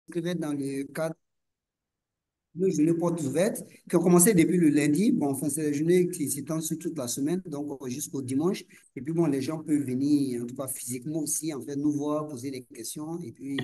s'inscrivait dans le cadre deux journées portes ouvertes qui ont commencé depuis le lundi. Bon, enfin, c'est des journées qui s'étendent sur toute la semaine, donc jusqu'au dimanche. Et puis, bon, les gens peuvent venir, en tout cas physiquement aussi, en fait, nous voir, poser des questions et puis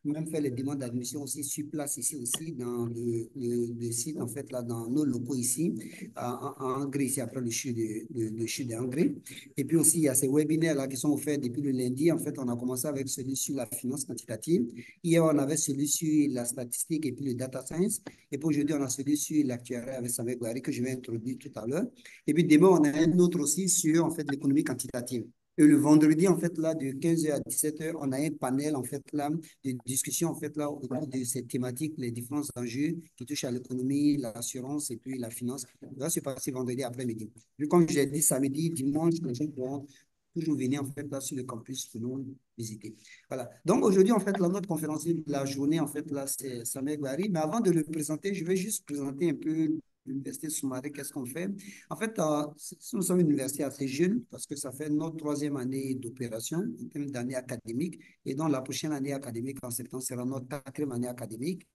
même faire les demandes d'admission aussi sur place ici aussi, dans le site, en fait, là, dans nos locaux ici, en Hongrie, ici, après le chute de Hongrie. Et puis aussi, il y a ces webinaires-là qui sont offerts depuis le lundi. En fait, on a commencé avec celui sur la finance quantitative. Hier, on avait celui sur la statistique et puis le data science. Et puis aujourd'hui, on a celui sur l'actuariat avec Samuel Gouari que je vais introduire tout à l'heure. Et puis demain, on a un autre aussi sur en fait l'économie quantitative. Et le vendredi, en fait, là, de 15h à 17h, on a un panel, en fait, là, de discussion, en fait, là, autour de ces thématiques, les différents enjeux qui touchent à l'économie, l'assurance et puis la finance. Ça va se passer vendredi après-midi. Puis, comme je l'ai dit, samedi, dimanche, les gens pourront toujours venir, en fait, là, sur le campus pour nous visiter. Voilà. Donc aujourd'hui, en fait, la notre conférencier de la journée, en fait, là, c'est Samuel Gouari. Mais avant de le présenter, je vais juste présenter un peu l'Université Soumaré, qu'est-ce qu'on fait. En fait, nous sommes une université assez jeune parce que ça fait notre troisième année d'opération en termes d'année académique. Et donc, la prochaine année académique, en septembre, sera notre quatrième année académique.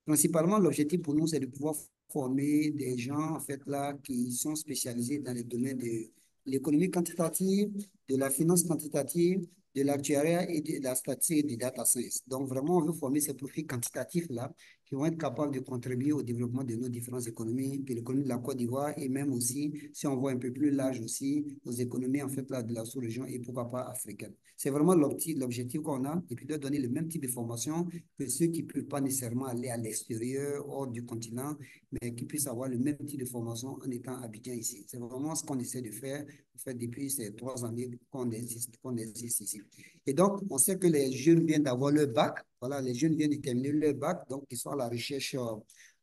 Principalement, l'objectif pour nous, c'est de pouvoir former des gens, en fait, là, qui sont spécialisés dans les domaines de l'économie quantitative, de la finance quantitative, de l'actuariat et de la statistique et du data science. Donc, vraiment, on veut former ces profils quantitatifs-là qui vont être capables de contribuer au développement de nos différentes économies, puis l'économie de la Côte d'Ivoire et même aussi, si on voit un peu plus large aussi, aux économies, en fait, là, de la sous-région et pourquoi pas africaine. C'est vraiment l'objectif qu'on a et puis de donner le même type de formation que ceux qui ne peuvent pas nécessairement aller à l'extérieur, hors du continent, mais qui puissent avoir le même type de formation en étant habitants ici. C'est vraiment ce qu'on essaie de faire, en fait, depuis ces 3 années qu'on existe ici. Et donc, on sait que les jeunes viennent d'avoir leur bac. Voilà, les jeunes viennent de terminer leur bac, donc ils sont à la recherche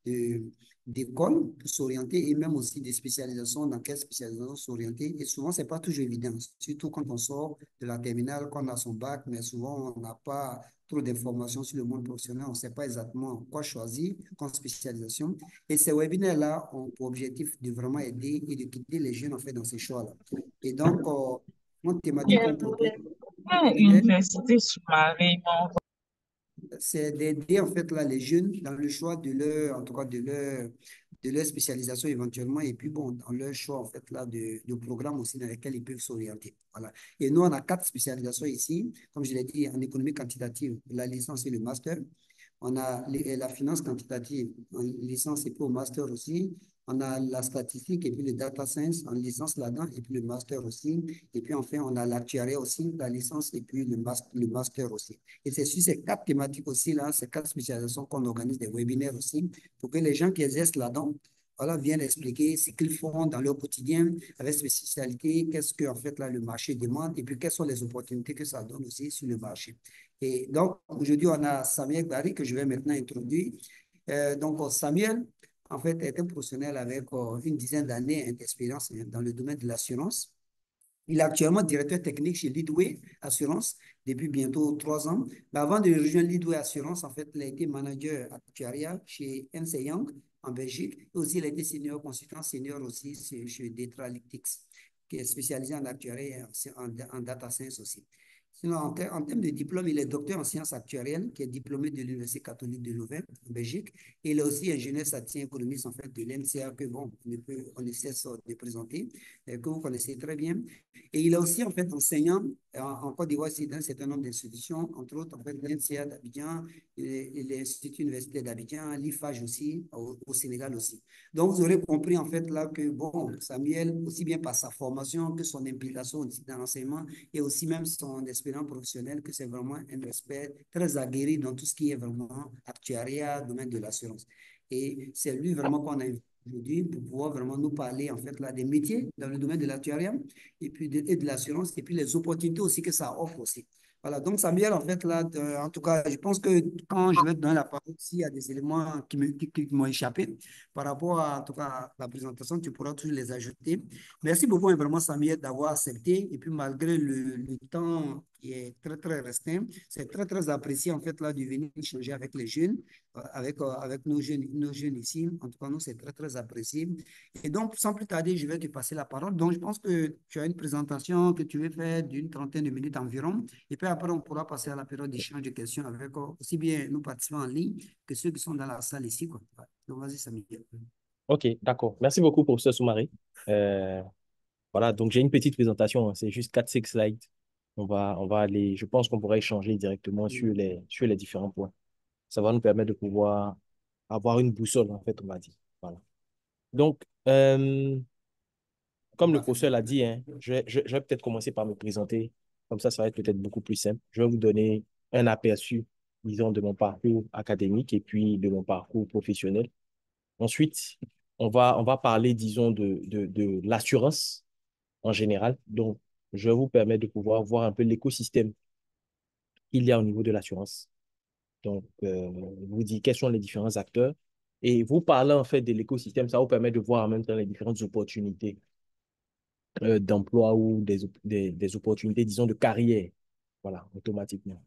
de d'écoles pour s'orienter et même aussi des spécialisations, dans quelle spécialisation s'orienter. Et souvent, ce n'est pas toujours évident, surtout quand on sort de la terminale, qu'on a son bac, mais souvent, on n'a pas trop d'informations sur le monde professionnel, on ne sait pas exactement quoi choisir comme spécialisation. Et ces webinaires-là ont pour objectif de vraiment aider et de guider les jeunes en fait dans ces choix-là. Et donc, notre thématique qu'on propose, Université sous-marine. c'est d'aider en fait là les jeunes dans le choix de leur, en tout cas de leur spécialisation éventuellement et puis bon, dans leur choix en fait là de programmes aussi dans lesquels ils peuvent s'orienter. Voilà. Et nous, on a 4 spécialisations ici, comme je l'ai dit, en économie quantitative, la licence et le master. On a la finance quantitative en licence et puis au master aussi. On a la statistique et puis le data science en licence là-dedans et puis le master aussi. Et puis enfin, on a l'actuariat aussi, la licence et puis le master aussi. Et c'est sur ces 4 thématiques aussi, là, ces 4 spécialisations qu'on organise des webinaires aussi pour que les gens qui exercent là-dedans voilà, viennent expliquer ce qu'ils font dans leur quotidien avec ces spécialités, qu'est-ce que en fait là, le marché demande et puis quelles sont les opportunités que ça donne aussi sur le marché. Et donc, aujourd'hui, on a Samuel Barry que je vais maintenant introduire. Donc, Samuel, en fait, est un professionnel avec une dizaine d'années d'expérience dans le domaine de l'assurance. Il est actuellement directeur technique chez Leadway Assurance depuis bientôt 3 ans. Mais avant de rejoindre Leadway Assurance, en fait, il a été manager actuariat chez Ernst Young en Belgique. Et aussi, il a été senior consultant senior aussi chez Detralytics, qui est spécialisé en actuariat et en data science aussi. Sinon, en termes de diplôme, il est docteur en sciences actuarielles, qui est diplômé de l'Université catholique de Louvain, en Belgique. Et il est aussi ingénieur statisticien économiste, en fait, de l'NCA, que bon, on ne cesse de présenter, que vous connaissez très bien. Et il est aussi, en fait, enseignant en Côte d'Ivoire, dans un certain nombre d'institutions, entre autres, en fait, l'NCA d'Abidjan, et l'Institut universitaire d'Abidjan, l'IFAGE aussi, au Sénégal aussi. Donc, vous aurez compris, en fait, là, que, bon, Samuel, aussi bien par sa formation que son implication aussi dans l'enseignement, et aussi même son expérience professionnelle, que c'est vraiment un expert très aguerri dans tout ce qui est vraiment actuariat, domaine de l'assurance. Et c'est lui vraiment qu'on a aujourd'hui pour pouvoir vraiment nous parler en fait là des métiers dans le domaine de l'actuariat et puis et de l'assurance et puis les opportunités aussi que ça offre aussi. Voilà, donc Samuel, en fait, là, en tout cas, je pense que quand je vais te donner la parole, s'il y a des éléments qui m'ont échappé par rapport à, en tout cas, à la présentation, tu pourras toujours les ajouter. Merci beaucoup, hein, vraiment, Samuel, d'avoir accepté. Et puis, malgré le temps qui est très, très restreint. C'est très, très apprécié, en fait, là, de venir échanger avec les jeunes, avec nos jeunes ici. En tout cas, nous, c'est très, très apprécié. Et donc, sans plus tarder, je vais te passer la parole. Donc, je pense que tu as une présentation que tu veux faire d'une trentaine de minutes environ. Et puis après, on pourra passer à la période d'échange de questions avec aussi bien nos participants en ligne que ceux qui sont dans la salle ici, quoi. Ouais. Donc, vas-y, Samy. Ok, d'accord. Merci beaucoup pour ce summary. Euh, voilà, donc j'ai une petite présentation, hein. C'est juste 4-5 slides. On va aller, je pense qu'on pourra échanger directement sur les différents points. Ça va nous permettre de pouvoir avoir une boussole, en fait, on va dire. Voilà. Donc, comme le professeur l'a dit, hein, je vais peut-être commencer par me présenter. Comme ça va être peut-être beaucoup plus simple. Je vais vous donner un aperçu, disons, de mon parcours académique et puis de mon parcours professionnel. Ensuite, on va parler, disons, de l'assurance en général. Donc, je vais vous permettre de pouvoir voir un peu l'écosystème qu'il y a au niveau de l'assurance. Donc, je vous dis quels sont les différents acteurs. Et vous parlant en fait de l'écosystème, ça vous permet de voir en même temps les différentes opportunités d'emploi ou des opportunités, disons, de carrière. Voilà, automatiquement.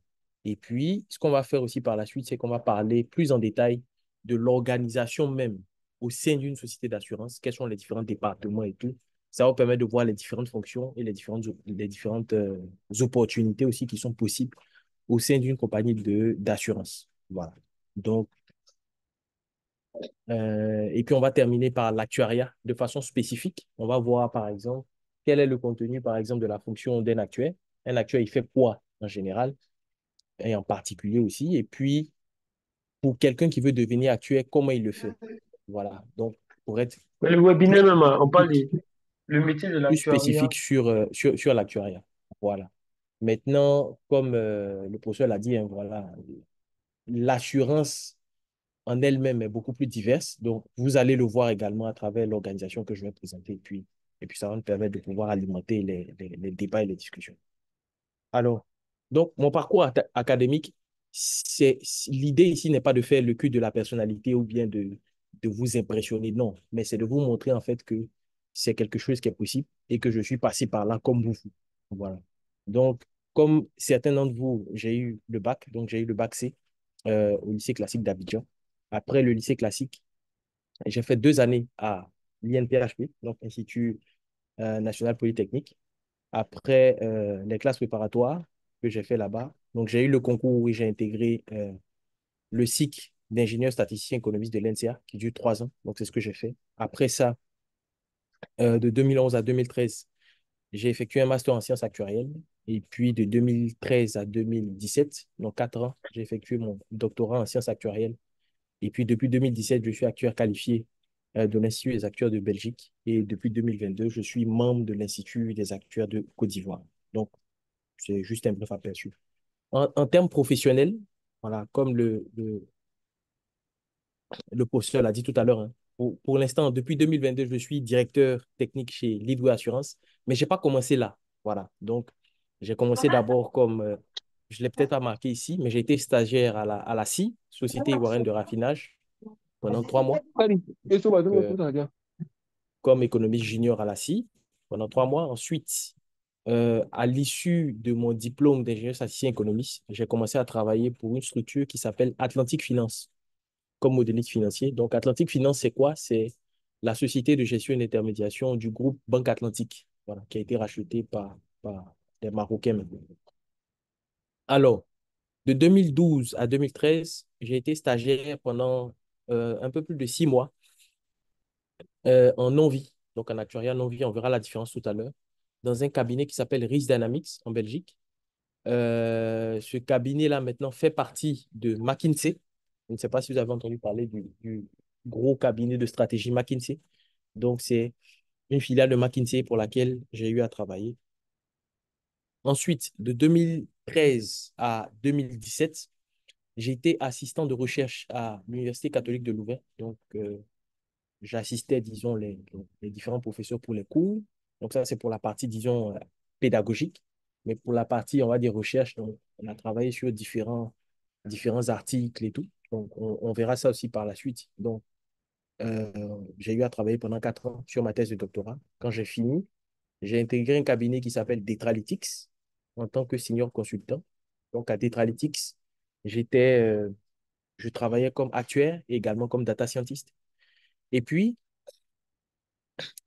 Et puis, ce qu'on va faire aussi par la suite, c'est qu'on va parler plus en détail de l'organisation même au sein d'une société d'assurance, quels sont les différents départements et tout. Ça va vous permettre de voir les différentes fonctions et les différentes opportunités aussi qui sont possibles au sein d'une compagnie d'assurance. Voilà. Donc, et puis, on va terminer par l'actuariat de façon spécifique. On va voir, par exemple, quel est le contenu, par exemple, de la fonction d'un actuaire. Un actuaire, il fait quoi en général et en particulier aussi. Et puis, pour quelqu'un qui veut devenir actuaire, comment il le fait. Voilà. Donc, pour être Mais le webinaire plus même, hein, on parle spécifique, de le métier de plus l'actuariat. spécifique sur l'actuariat. Voilà. Maintenant, comme le professeur l'a dit, hein, voilà, l'assurance en elle-même est beaucoup plus diverse. Donc, vous allez le voir également à travers l'organisation que je vais présenter. Et puis ça va nous permettre de pouvoir alimenter les débats et les discussions. Alors, donc, mon parcours académique, l'idée ici n'est pas de faire le cul de la personnalité ou bien de vous impressionner, non, mais c'est de vous montrer en fait que c'est quelque chose qui est possible et que je suis passé par là comme vous. Voilà. Donc, comme certains d'entre vous, j'ai eu le bac, donc j'ai eu le bac C au lycée classique d'Abidjan. Après le lycée classique, j'ai fait 2 années à l'INPHP, donc Institut national polytechnique. Après les classes préparatoires que j'ai fait là-bas, donc j'ai eu le concours où j'ai intégré le cycle d'ingénieur statisticien économiste de l'ENSEA qui dure 3 ans. Donc c'est ce que j'ai fait. Après ça, de 2011 à 2013, j'ai effectué un master en sciences actuarielles. Et puis de 2013 à 2017, donc 4 ans, j'ai effectué mon doctorat en sciences actuarielles. Et puis depuis 2017, je suis actuaire qualifié de l'Institut des actuaires de Belgique. Et depuis 2022, je suis membre de l'Institut des actuaires de Côte d'Ivoire. Donc, c'est juste un bref aperçu. En termes professionnels, voilà, comme le professeur l'a dit tout à l'heure, hein, pour l'instant, depuis 2022, je suis directeur technique chez Leadway Assurance, mais je n'ai pas commencé là. Voilà. Donc, j'ai commencé d'abord comme, je ne l'ai peut-être pas marqué ici, mais j'ai été stagiaire à la SI, Société Ivoirienne de Raffinage, pendant 3 mois, Allez, et ça va, tout le euh, monde, ça va. comme économiste junior à la SI, pendant 3 mois. Ensuite, à l'issue de mon diplôme d'ingénieur statisticien économiste, j'ai commencé à travailler pour une structure qui s'appelle Atlantic Finance comme modéliste financier. Donc, Atlantic Finance, c'est quoi? C'est la société de gestion et d'intermédiation du groupe Banque Atlantique, voilà, qui a été rachetée par des Marocains maintenant. Alors, de 2012 à 2013, j'ai été stagiaire pendant un peu plus de 6 mois en non-vie, donc en actuariat non-vie, on verra la différence tout à l'heure, dans un cabinet qui s'appelle Risk Dynamics en Belgique. Ce cabinet-là maintenant fait partie de McKinsey. Je ne sais pas si vous avez entendu parler du gros cabinet de stratégie McKinsey. Donc, c'est une filiale de McKinsey pour laquelle j'ai eu à travailler. Ensuite, de 2013 à 2017, j'ai été assistant de recherche à l'Université catholique de Louvain. Donc, j'assistais, disons, les différents professeurs pour les cours. Donc, ça, c'est pour la partie, disons, pédagogique. Mais pour la partie, on va dire, recherche, donc, on a travaillé sur différents articles et tout. Donc, on verra ça aussi par la suite. Donc, j'ai eu à travailler pendant 4 ans sur ma thèse de doctorat. Quand j'ai fini, j'ai intégré un cabinet qui s'appelle Detralytics. en tant que senior consultant. Donc, à Tetralytics, j'étais, je travaillais comme actuaire et également comme data scientist. Et puis,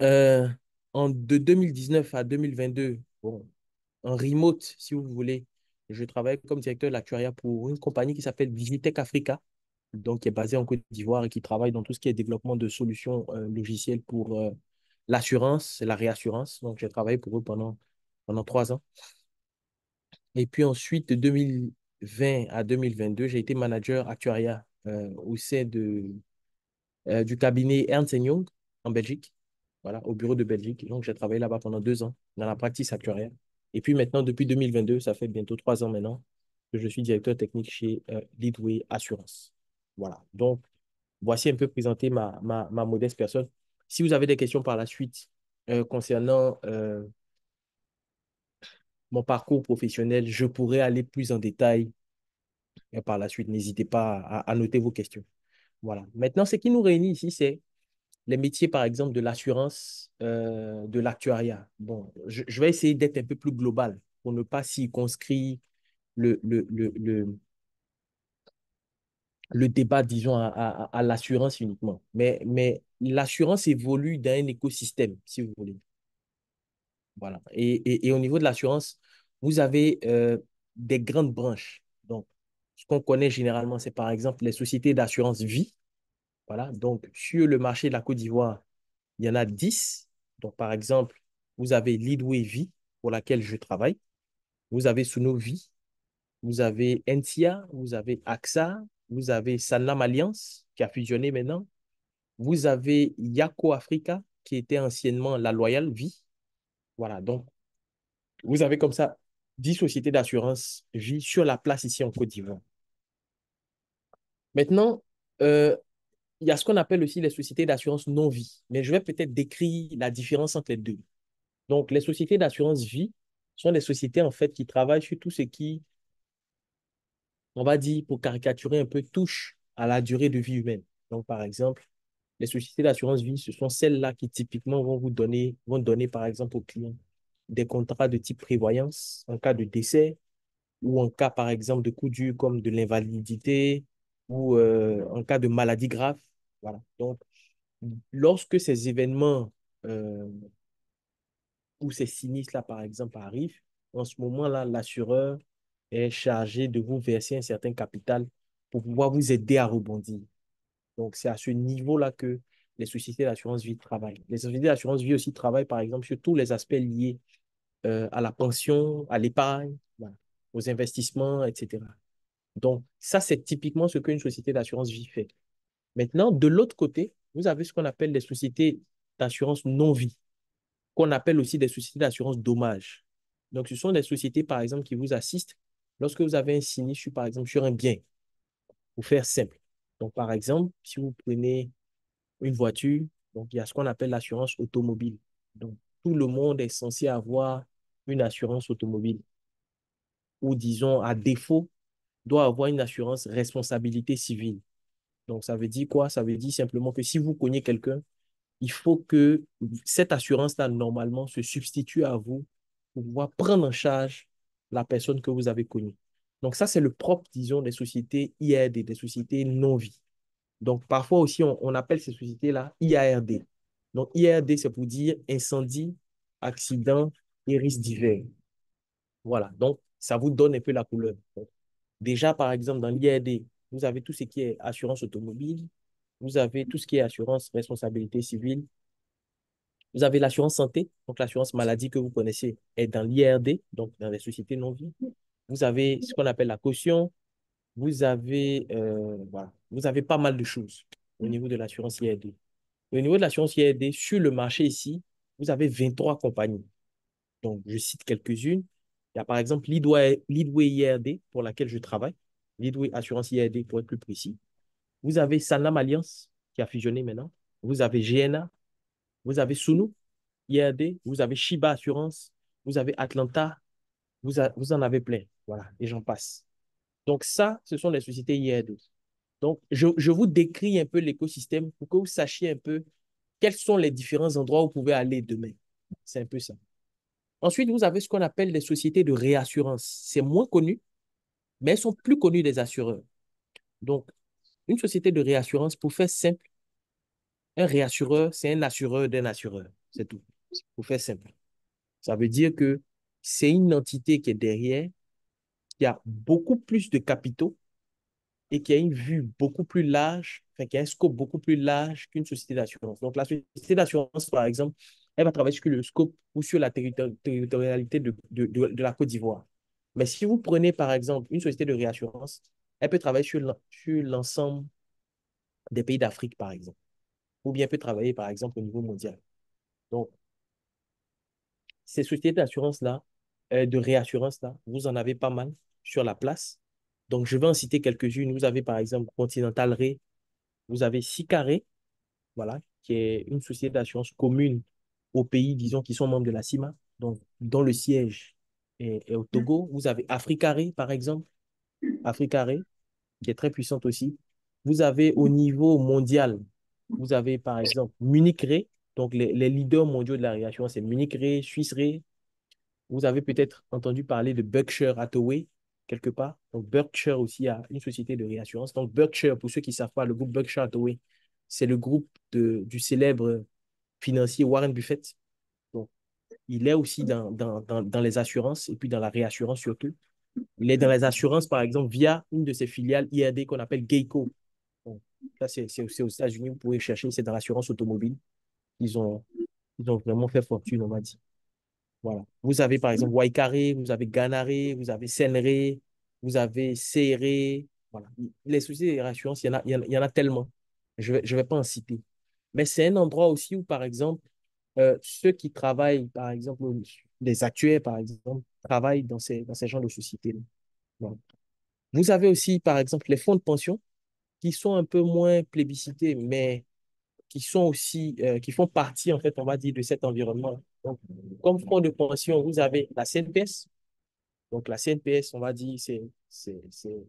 euh, de 2019 à 2022, bon, en remote, si vous voulez, je travaillais comme directeur de l'actuariat pour une compagnie qui s'appelle Digitech Africa, donc qui est basée en Côte d'Ivoire et qui travaille dans tout ce qui est développement de solutions logicielles pour l'assurance et la réassurance. Donc, j'ai travaillé pour eux pendant 3 ans. Et puis ensuite, de 2020 à 2022, j'ai été manager actuariat au sein du cabinet Ernst Young en Belgique, voilà, au bureau de Belgique. Donc, j'ai travaillé là-bas pendant 2 ans dans la practice actuariale. Et puis maintenant, depuis 2022, ça fait bientôt 3 ans maintenant que je suis directeur technique chez Leadway Assurance. Voilà. Donc, voici un peu présenté ma modeste personne. Si vous avez des questions par la suite concernant mon parcours professionnel, je pourrais aller plus en détail par la suite. N'hésitez pas à noter vos questions. Voilà. Maintenant, ce qui nous réunit ici, c'est les métiers, par exemple, de l'assurance, de l'actuariat. Bon, je vais essayer d'être un peu plus global pour ne pas circonscrire le débat, disons, à l'assurance uniquement. Mais l'assurance évolue dans un écosystème, si vous voulez. Voilà. Et au niveau de l'assurance, vous avez des grandes branches. Donc, ce qu'on connaît généralement, c'est par exemple les sociétés d'assurance vie. Voilà. Donc, sur le marché de la Côte d'Ivoire, il y en a 10. Donc, par exemple, vous avez Leadway Vie, pour laquelle je travaille. Vous avez Suno Vie. Vous avez Entia. Vous avez AXA. Vous avez Sanlam Alliance, qui a fusionné maintenant. Vous avez Yako Africa, qui était anciennement la Loyal Vie. Voilà. Donc, vous avez comme ça 10 sociétés d'assurance vie sur la place ici en Côte d'Ivoire. Maintenant, il y a ce qu'on appelle aussi les sociétés d'assurance non-vie. Mais je vais peut-être décrire la différence entre les deux. Donc, les sociétés d'assurance vie sont des sociétés, en fait, qui travaillent sur tout ce qui, on va dire, pour caricaturer un peu, touche à la durée de vie humaine. Donc, par exemple, les sociétés d'assurance vie, ce sont celles-là qui, typiquement, vont donner, par exemple, aux clients des contrats de type prévoyance en cas de décès ou en cas, par exemple, de coup dur comme de l'invalidité ou en cas de maladie grave. Voilà. Donc, lorsque ces événements euh, où ces sinistres-là, par exemple, arrivent, en ce moment-là, l'assureur est chargé de vous verser un certain capital pour pouvoir vous aider à rebondir. Donc, c'est à ce niveau-là que les sociétés d'assurance vie travaillent. Les sociétés d'assurance vie aussi travaillent, par exemple, sur tous les aspects liés à la pension, à l'épargne, voilà, aux investissements, etc. Donc, ça, c'est typiquement ce qu'une société d'assurance vie fait. Maintenant, de l'autre côté, vous avez ce qu'on appelle les sociétés d'assurance non-vie, qu'on appelle aussi des sociétés d'assurance dommage. Donc, ce sont des sociétés, par exemple, qui vous assistent lorsque vous avez un sinistre, par exemple, sur un bien, pour faire simple. Donc, par exemple, si vous prenez une voiture, donc il y a ce qu'on appelle l'assurance automobile. Donc, tout le monde est censé avoir une assurance automobile ou, disons, à défaut, doit avoir une assurance responsabilité civile. Donc, ça veut dire quoi? Ça veut dire simplement que si vous cognez quelqu'un, il faut que cette assurance-là, normalement, se substitue à vous pour pouvoir prendre en charge la personne que vous avez connue. Donc, ça, c'est le propre, disons, des sociétés IRD, des sociétés non-vie. Donc, parfois aussi, on appelle ces sociétés-là IARD. Donc, IARD, c'est pour dire incendie, accident et risques divers. Voilà. Donc, ça vous donne un peu la couleur. Donc, déjà, par exemple, dans l'IRD, vous avez tout ce qui est assurance automobile, vous avez tout ce qui est assurance responsabilité civile, vous avez l'assurance santé, donc l'assurance maladie que vous connaissez est dans l'IRD, donc dans les sociétés non-vie. Vous avez ce qu'on appelle la caution, voilà, vous avez pas mal de choses au niveau de l'assurance IRD. Au niveau de l'assurance IRD, sur le marché ici, vous avez 23 compagnies. Donc, je cite quelques-unes. Il y a par exemple Leadway IRD, pour laquelle je travaille. Leadway Assurance IRD, pour être plus précis. Vous avez Sanlam Alliance, qui a fusionné maintenant. Vous avez GNA. Vous avez Sunu IRD. Vous avez Shiba Assurance. Vous avez Atlanta. Vous en avez plein. Voilà, et j'en passe. Donc, ça, ce sont les sociétés IRD. Donc, je vous décris un peu l'écosystème pour que vous sachiez un peu quels sont les différents endroits où vous pouvez aller demain. C'est un peu ça. Ensuite, vous avez ce qu'on appelle les sociétés de réassurance. C'est moins connu, mais elles sont plus connues des assureurs. Donc, une société de réassurance, pour faire simple, un réassureur, c'est un assureur d'un assureur. C'est tout. Pour faire simple. Ça veut dire que c'est une entité qui est derrière, qui a beaucoup plus de capitaux et qui a une vue beaucoup plus large, enfin, qui a un scope beaucoup plus large qu'une société d'assurance. Donc, la société d'assurance, par exemple, elle va travailler sur le scope ou sur la territorialité de la Côte d'Ivoire. Mais si vous prenez, par exemple, une société de réassurance, elle peut travailler sur l'ensemble des pays d'Afrique, par exemple, ou bien elle peut travailler, par exemple, au niveau mondial. Donc, ces sociétés d'assurance-là, de réassurance-là, vous en avez pas mal sur la place. Donc, je vais en citer quelques-unes. Vous avez, par exemple, Continental Re, vous avez Sicaré, voilà, qui est une société d'assurance commune aux pays, disons, qui sont membres de la CIMA, donc, dont le siège est au Togo. Vous avez Africaré, par exemple, Africaré, qui est très puissante aussi. Vous avez au niveau mondial, vous avez, par exemple, Munich Re, donc les leaders mondiaux de la réassurance, c'est Munich Re, Suisse Re. Vous avez peut-être entendu parler de Berkshire Hathaway, quelque part. Donc, Berkshire aussi a une société de réassurance. Donc, Berkshire, pour ceux qui ne savent pas, le groupe Berkshire Hathaway, c'est le groupe du célèbre financier Warren Buffett. Donc, il est aussi dans les assurances et puis dans la réassurance surtout. Il est dans les assurances, par exemple, via une de ses filiales IRD qu'on appelle Geico. Donc, ça, c'est aux États-Unis, vous pouvez chercher, c'est dans l'assurance automobile. Ils ont, ils ont vraiment fait fortune, on va dire. Voilà. Vous avez par exemple Waikare, vous avez Ganare, vous avez Senre, vous avez Serre. Voilà. Les sociétés de réassurance, il y en a tellement. Je vais pas en citer. Mais c'est un endroit aussi où, par exemple, ceux qui travaillent, par exemple, les actuaires, par exemple, travaillent dans ces genres de sociétés. Voilà. Vous avez aussi, par exemple, les fonds de pension qui sont un peu moins plébiscités, mais qui sont aussi, qui font partie, en fait, on va dire, de cet environnement. Donc, comme fonds de pension, vous avez la CNPS. Donc, la CNPS, on va dire, c'est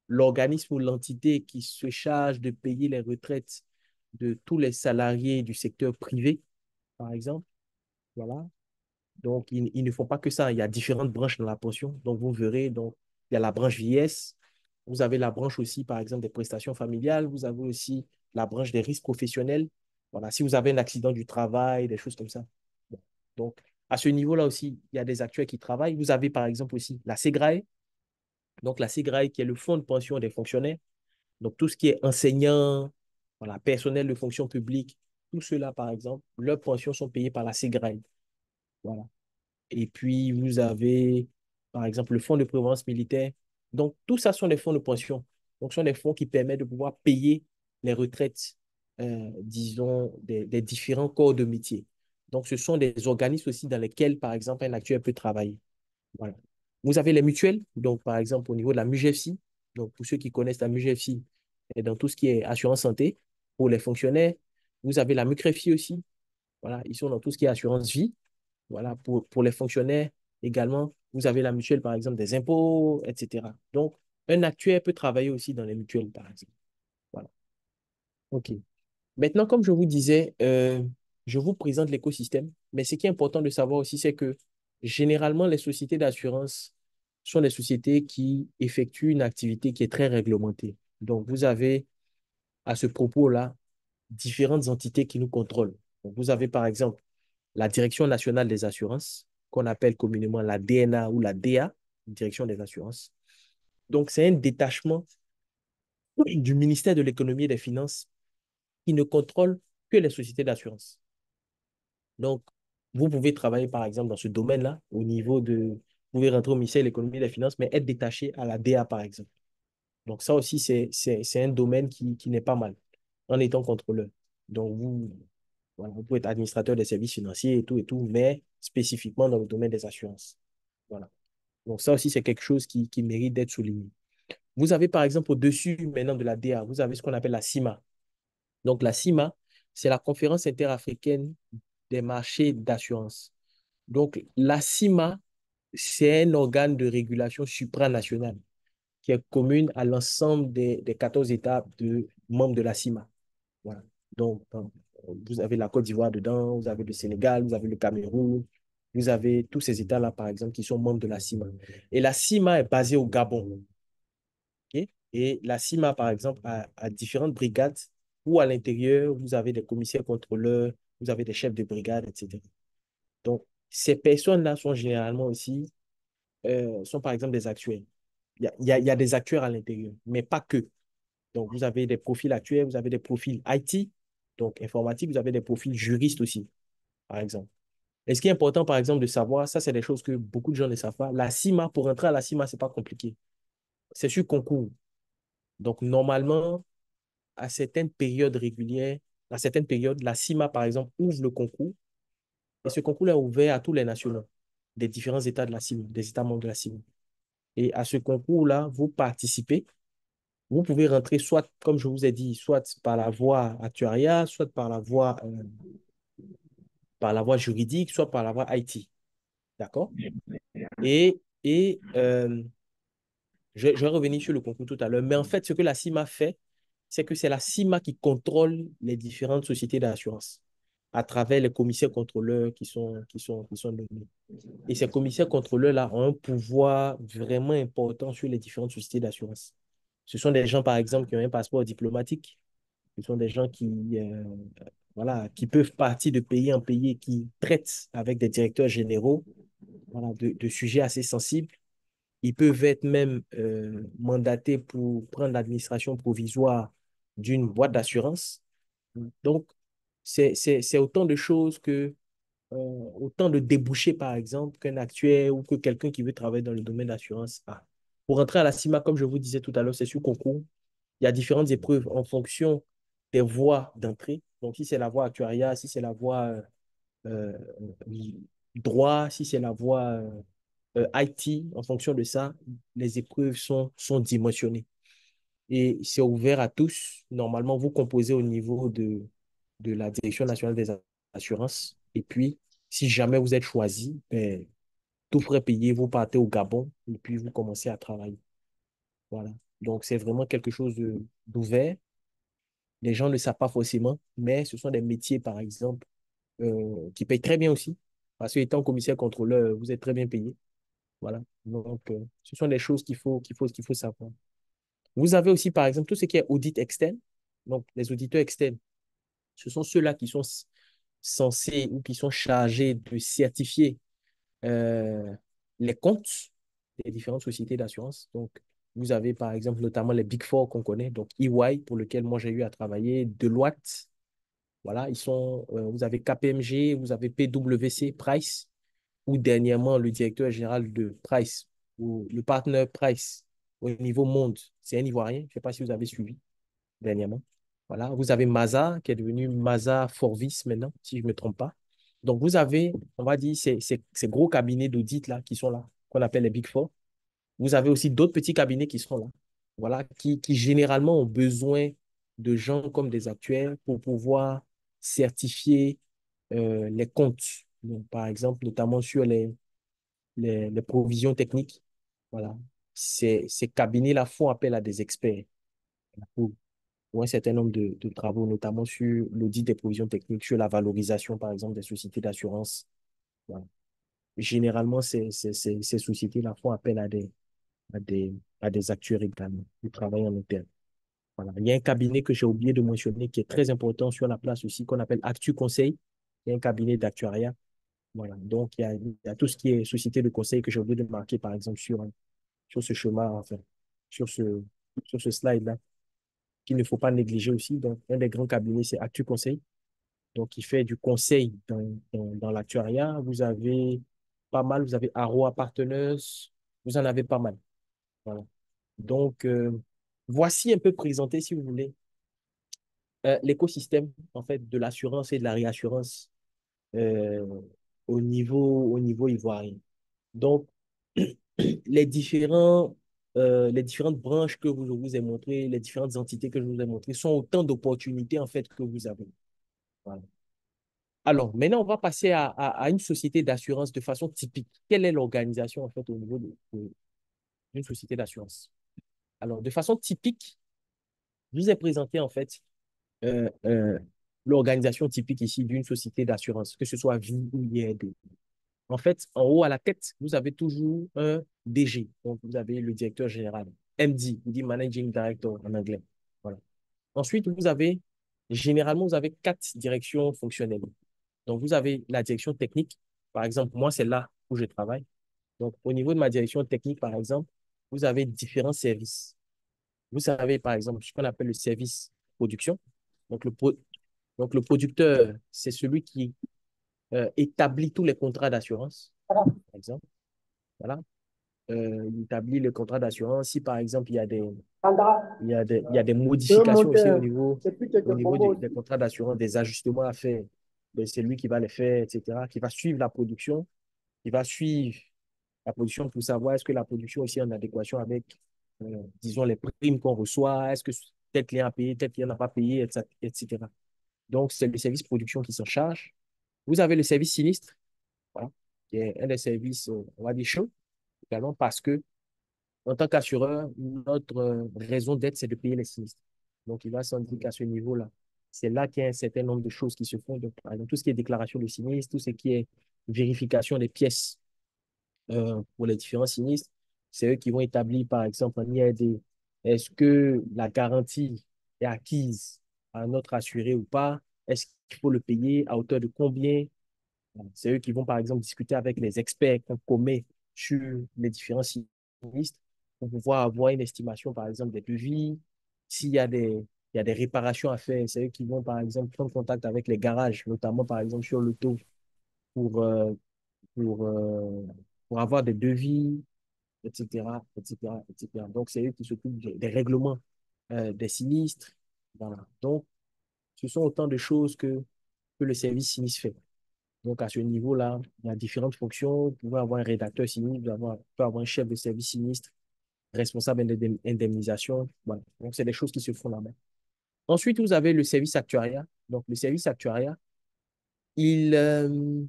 l'organisme ou l'entité qui se charge de payer les retraites de tous les salariés du secteur privé, par exemple. Voilà. Donc, ils ne font pas que ça. Il y a différentes branches dans la pension. Donc, vous verrez, donc, il y a la branche vieillesse. Vous avez la branche aussi, par exemple, des prestations familiales. Vous avez aussi la branche des risques professionnels. Voilà, si vous avez un accident du travail, des choses comme ça. Bon. Donc, à ce niveau-là aussi, il y a des actuaires qui travaillent. Vous avez, par exemple, aussi la SEGRAE. Donc, la SEGRAE qui est le fonds de pension des fonctionnaires. Donc, tout ce qui est enseignant, voilà, personnel de fonction publique, tout cela, par exemple, leurs pensions sont payées par la SEGRAE. Voilà. Et puis, vous avez, par exemple, le fonds de prévoyance militaire. Donc, tout ça sont des fonds de pension. Donc, ce sont des fonds qui permettent de pouvoir payer les retraites, disons, des différents corps de métier. Donc, ce sont des organismes aussi dans lesquels, par exemple, un actuaire peut travailler. Voilà. Vous avez les mutuelles. Donc, par exemple, au niveau de la MUGEFSI. Donc, pour ceux qui connaissent la MUGEFSI, et dans tout ce qui est assurance santé pour les fonctionnaires. Vous avez la MUCREFI aussi. Voilà, ils sont dans tout ce qui est assurance vie. Voilà, pour les fonctionnaires également, vous avez la mutuelle, par exemple, des impôts, etc. Donc, un actuaire peut travailler aussi dans les mutuelles, par exemple. Voilà. OK. Maintenant, comme je vous disais, je vous présente l'écosystème, mais ce qui est important de savoir aussi, c'est que généralement, les sociétés d'assurance sont des sociétés qui effectuent une activité qui est très réglementée. Donc, vous avez à ce propos-là différentes entités qui nous contrôlent. Donc, vous avez, par exemple, la Direction nationale des assurances, qu'on appelle communément la DNA ou la DA, Direction des assurances. Donc, c'est un détachement du ministère de l'économie et des finances qui ne contrôle que les sociétés d'assurance. Donc, vous pouvez travailler, par exemple, dans ce domaine-là, au niveau de... Vous pouvez rentrer au ministère de l'économie et des finances, mais être détaché à la DA, par exemple. Donc, ça aussi, c'est un domaine qui n'est pas mal en étant contrôleur. Donc, voilà, vous pouvez être administrateur des services financiers et tout, mais spécifiquement dans le domaine des assurances. Voilà. Donc, ça aussi, c'est quelque chose qui mérite d'être souligné. Vous avez, par exemple, au-dessus maintenant de la DA, vous avez ce qu'on appelle la CIMA. Donc, la CIMA, c'est la Conférence interafricaine des marchés d'assurance. Donc, la CIMA, c'est un organe de régulation supranational qui est commune à l'ensemble des 14 États membres de la CIMA. Voilà. Donc, vous avez la Côte d'Ivoire dedans, vous avez le Sénégal, vous avez le Cameroun, Vous avez tous ces États-là, par exemple, qui sont membres de la CIMA. Et la CIMA est basée au Gabon. Ok. Et la CIMA, par exemple, a différentes brigades où à l'intérieur, vous avez des commissaires contrôleurs, vous avez des chefs de brigade, etc. Donc, ces personnes-là sont généralement aussi, sont par exemple des actuaires. Il y a des actuaires à l'intérieur, mais pas que. Donc, vous avez des profils actuaires, vous avez des profils IT, donc informatique, vous avez des profils juristes aussi, par exemple. Et ce qui est important, par exemple, de savoir, ça, c'est des choses que beaucoup de gens ne savent pas. La CIMA, pour entrer à la CIMA, c'est pas compliqué. C'est sur concours. Donc, normalement, à certaines périodes régulières, à certaines périodes, la CIMA, par exemple, ouvre le concours. Et ce concours est ouvert à tous les nationaux des différents États de la CIMA, des États membres de la CIMA. Et à ce concours-là, vous participez. Vous pouvez rentrer soit, comme je vous ai dit, soit par la voie actuariat, soit par la voie juridique, soit par la voie IT. D'accord? Et je vais revenir sur le concours tout à l'heure. Mais en fait, ce que la CIMA fait, c'est que c'est la CIMA qui contrôle les différentes sociétés d'assurance à travers les commissaires contrôleurs qui sont nommés. Et ces commissaires contrôleurs-là ont un pouvoir vraiment important sur les différentes sociétés d'assurance. Ce sont des gens, par exemple, qui ont un passeport diplomatique. Ce sont des gens voilà, qui peuvent partir de pays en pays, qui traitent avec des directeurs généraux, voilà, de sujets assez sensibles. Ils peuvent être même mandatés pour prendre l'administration provisoire d'une boîte d'assurance. Donc, c'est autant de choses autant de débouchés, par exemple, qu'un actuaire ou que quelqu'un qui veut travailler dans le domaine d'assurance a. Pour entrer à la CIMA, comme je vous disais tout à l'heure, c'est sur concours. Il y a différentes épreuves en fonction des voies d'entrée. Donc, si c'est la voie actuariat, si c'est la voie euh, droit, si c'est la voie IT, en fonction de ça, les épreuves sont dimensionnées. Et c'est ouvert à tous. Normalement, vous composez au niveau de la Direction nationale des assurances. Et puis, si jamais vous êtes choisi, ben, tout frais payé, vous partez au Gabon et puis vous commencez à travailler. Voilà. Donc, c'est vraiment quelque chose d'ouvert. Les gens ne le savent pas forcément, mais ce sont des métiers, par exemple, qui payent très bien aussi. Parce que étant commissaire contrôleur, vous êtes très bien payé. Voilà. Donc, ce sont des choses qu'il faut savoir. Vous avez aussi, par exemple, tout ce qui est audit externe. Donc, les auditeurs externes, ce sont ceux-là qui sont censés ou qui sont chargés de certifier euh, les comptes des différentes sociétés d'assurance. Donc, vous avez, par exemple, notamment les Big Four qu'on connaît, donc EY, pour lequel moi j'ai eu à travailler, Deloitte. Voilà, vous avez KPMG, vous avez PwC, Price, ou dernièrement le directeur général de Price, ou le partenaire Price au niveau monde. C'est un Ivoirien, je ne sais pas si vous avez suivi dernièrement. Voilà, vous avez Maza, qui est devenu Maza Forvis maintenant, si je ne me trompe pas. Donc, vous avez, on va dire, ces gros cabinets d'audit là, qui sont là, qu'on appelle les Big Four. Vous avez aussi d'autres petits cabinets qui sont là, voilà, qui généralement ont besoin de gens comme des actuaires pour pouvoir certifier les comptes. Donc, par exemple, notamment sur les provisions techniques. Voilà. Ces cabinets-là font appel à des experts pour, pour un certain nombre de travaux, notamment sur l'audit des provisions techniques, sur la valorisation, par exemple, des sociétés d'assurance. Voilà. Généralement, ces sociétés-là font appel à des, à des actuaires également qui travaillent en interne. Voilà. Il y a un cabinet que j'ai oublié de mentionner qui est très important sur la place aussi, qu'on appelle Actu Conseil. Il y a un cabinet d'actuariat. Voilà. Donc, il y a tout ce qui est société de conseil que j'ai oublié de marquer, par exemple, sur ce chemin, enfin, sur ce, sur ce slide-là, qu'il ne faut pas négliger aussi. Donc, un des grands cabinets, c'est Actu Conseil. Donc, il fait du conseil dans l'actuariat. Vous avez pas mal, vous avez Aroa Partners, vous en avez pas mal. Voilà. Donc, voici un peu présenté, si vous voulez, l'écosystème, en fait, de l'assurance et de la réassurance euh, au niveau ivoirien. Donc, les différentes branches que je vous ai montrées, les différentes entités que je vous ai montrées sont autant d'opportunités en fait que vous avez. Voilà. Alors, maintenant, on va passer à une société d'assurance de façon typique. Quelle est l'organisation en fait au niveau d'une société d'assurance? Alors, de façon typique, je vous ai présenté en fait euh, euh, l'organisation typique ici d'une société d'assurance, que ce soit vie ou IRD. En fait, en haut à la tête, vous avez toujours un DG. Donc, vous avez le directeur général. MD, vous dit Managing Director en anglais. Voilà. Ensuite, généralement, vous avez quatre directions fonctionnelles. Donc, vous avez la direction technique. Par exemple, moi, c'est là où je travaille. Donc, au niveau de ma direction technique, par exemple, vous avez différents services. Vous avez, par exemple, ce qu'on appelle le service production. Donc, donc, le producteur, c'est celui qui établit tous les contrats d'assurance, par exemple. Voilà. Il établit le contrat d'assurance. Si, par exemple, il y a des modifications aussi au niveau des contrats d'assurance, des ajustements à faire, ben, c'est lui qui va les faire, etc., qui va suivre la production, qui va suivre la production pour savoir est-ce que la production est aussi en adéquation avec, disons, les primes qu'on reçoit, est-ce que tel client a payé, tel client n'a pas payé, etc. Donc, c'est le service production qui s'en charge. Vous avez le service sinistre, voilà, qui est un des services, on va dire, chaud, également parce que en tant qu'assureur, notre raison d'être, c'est de payer les sinistres. Donc, il va sans dire qu'à ce niveau-là, c'est là qu'il y a un certain nombre de choses qui se font. Donc, par exemple, tout ce qui est déclaration de sinistre, tout ce qui est vérification des pièces pour les différents sinistres, c'est eux qui vont établir, par exemple, en IRD, est-ce que la garantie est acquise à notre assuré ou pas? Est-ce qu'il faut le payer à hauteur de combien? C'est eux qui vont, par exemple, discuter avec les experts qu'on commet sur les différents sinistres pour pouvoir avoir une estimation, par exemple, des devis. S'il y a il y a des réparations à faire, c'est eux qui vont, par exemple, prendre contact avec les garages, notamment, par exemple, sur l'auto, pour, euh, pour, euh, pour avoir des devis, etc., etc., etc. Donc, c'est eux qui s'occupent des règlements des sinistres. Voilà. Donc, ce sont autant de choses que le service sinistre fait. Donc, à ce niveau-là, il y a différentes fonctions. Vous pouvez avoir un rédacteur sinistre, vous pouvez avoir un chef de service sinistre, responsable d'indemnisation. Voilà. Donc, c'est des choses qui se font là-bas. Ensuite, vous avez le service actuariat. Donc, le service actuariat, il, euh,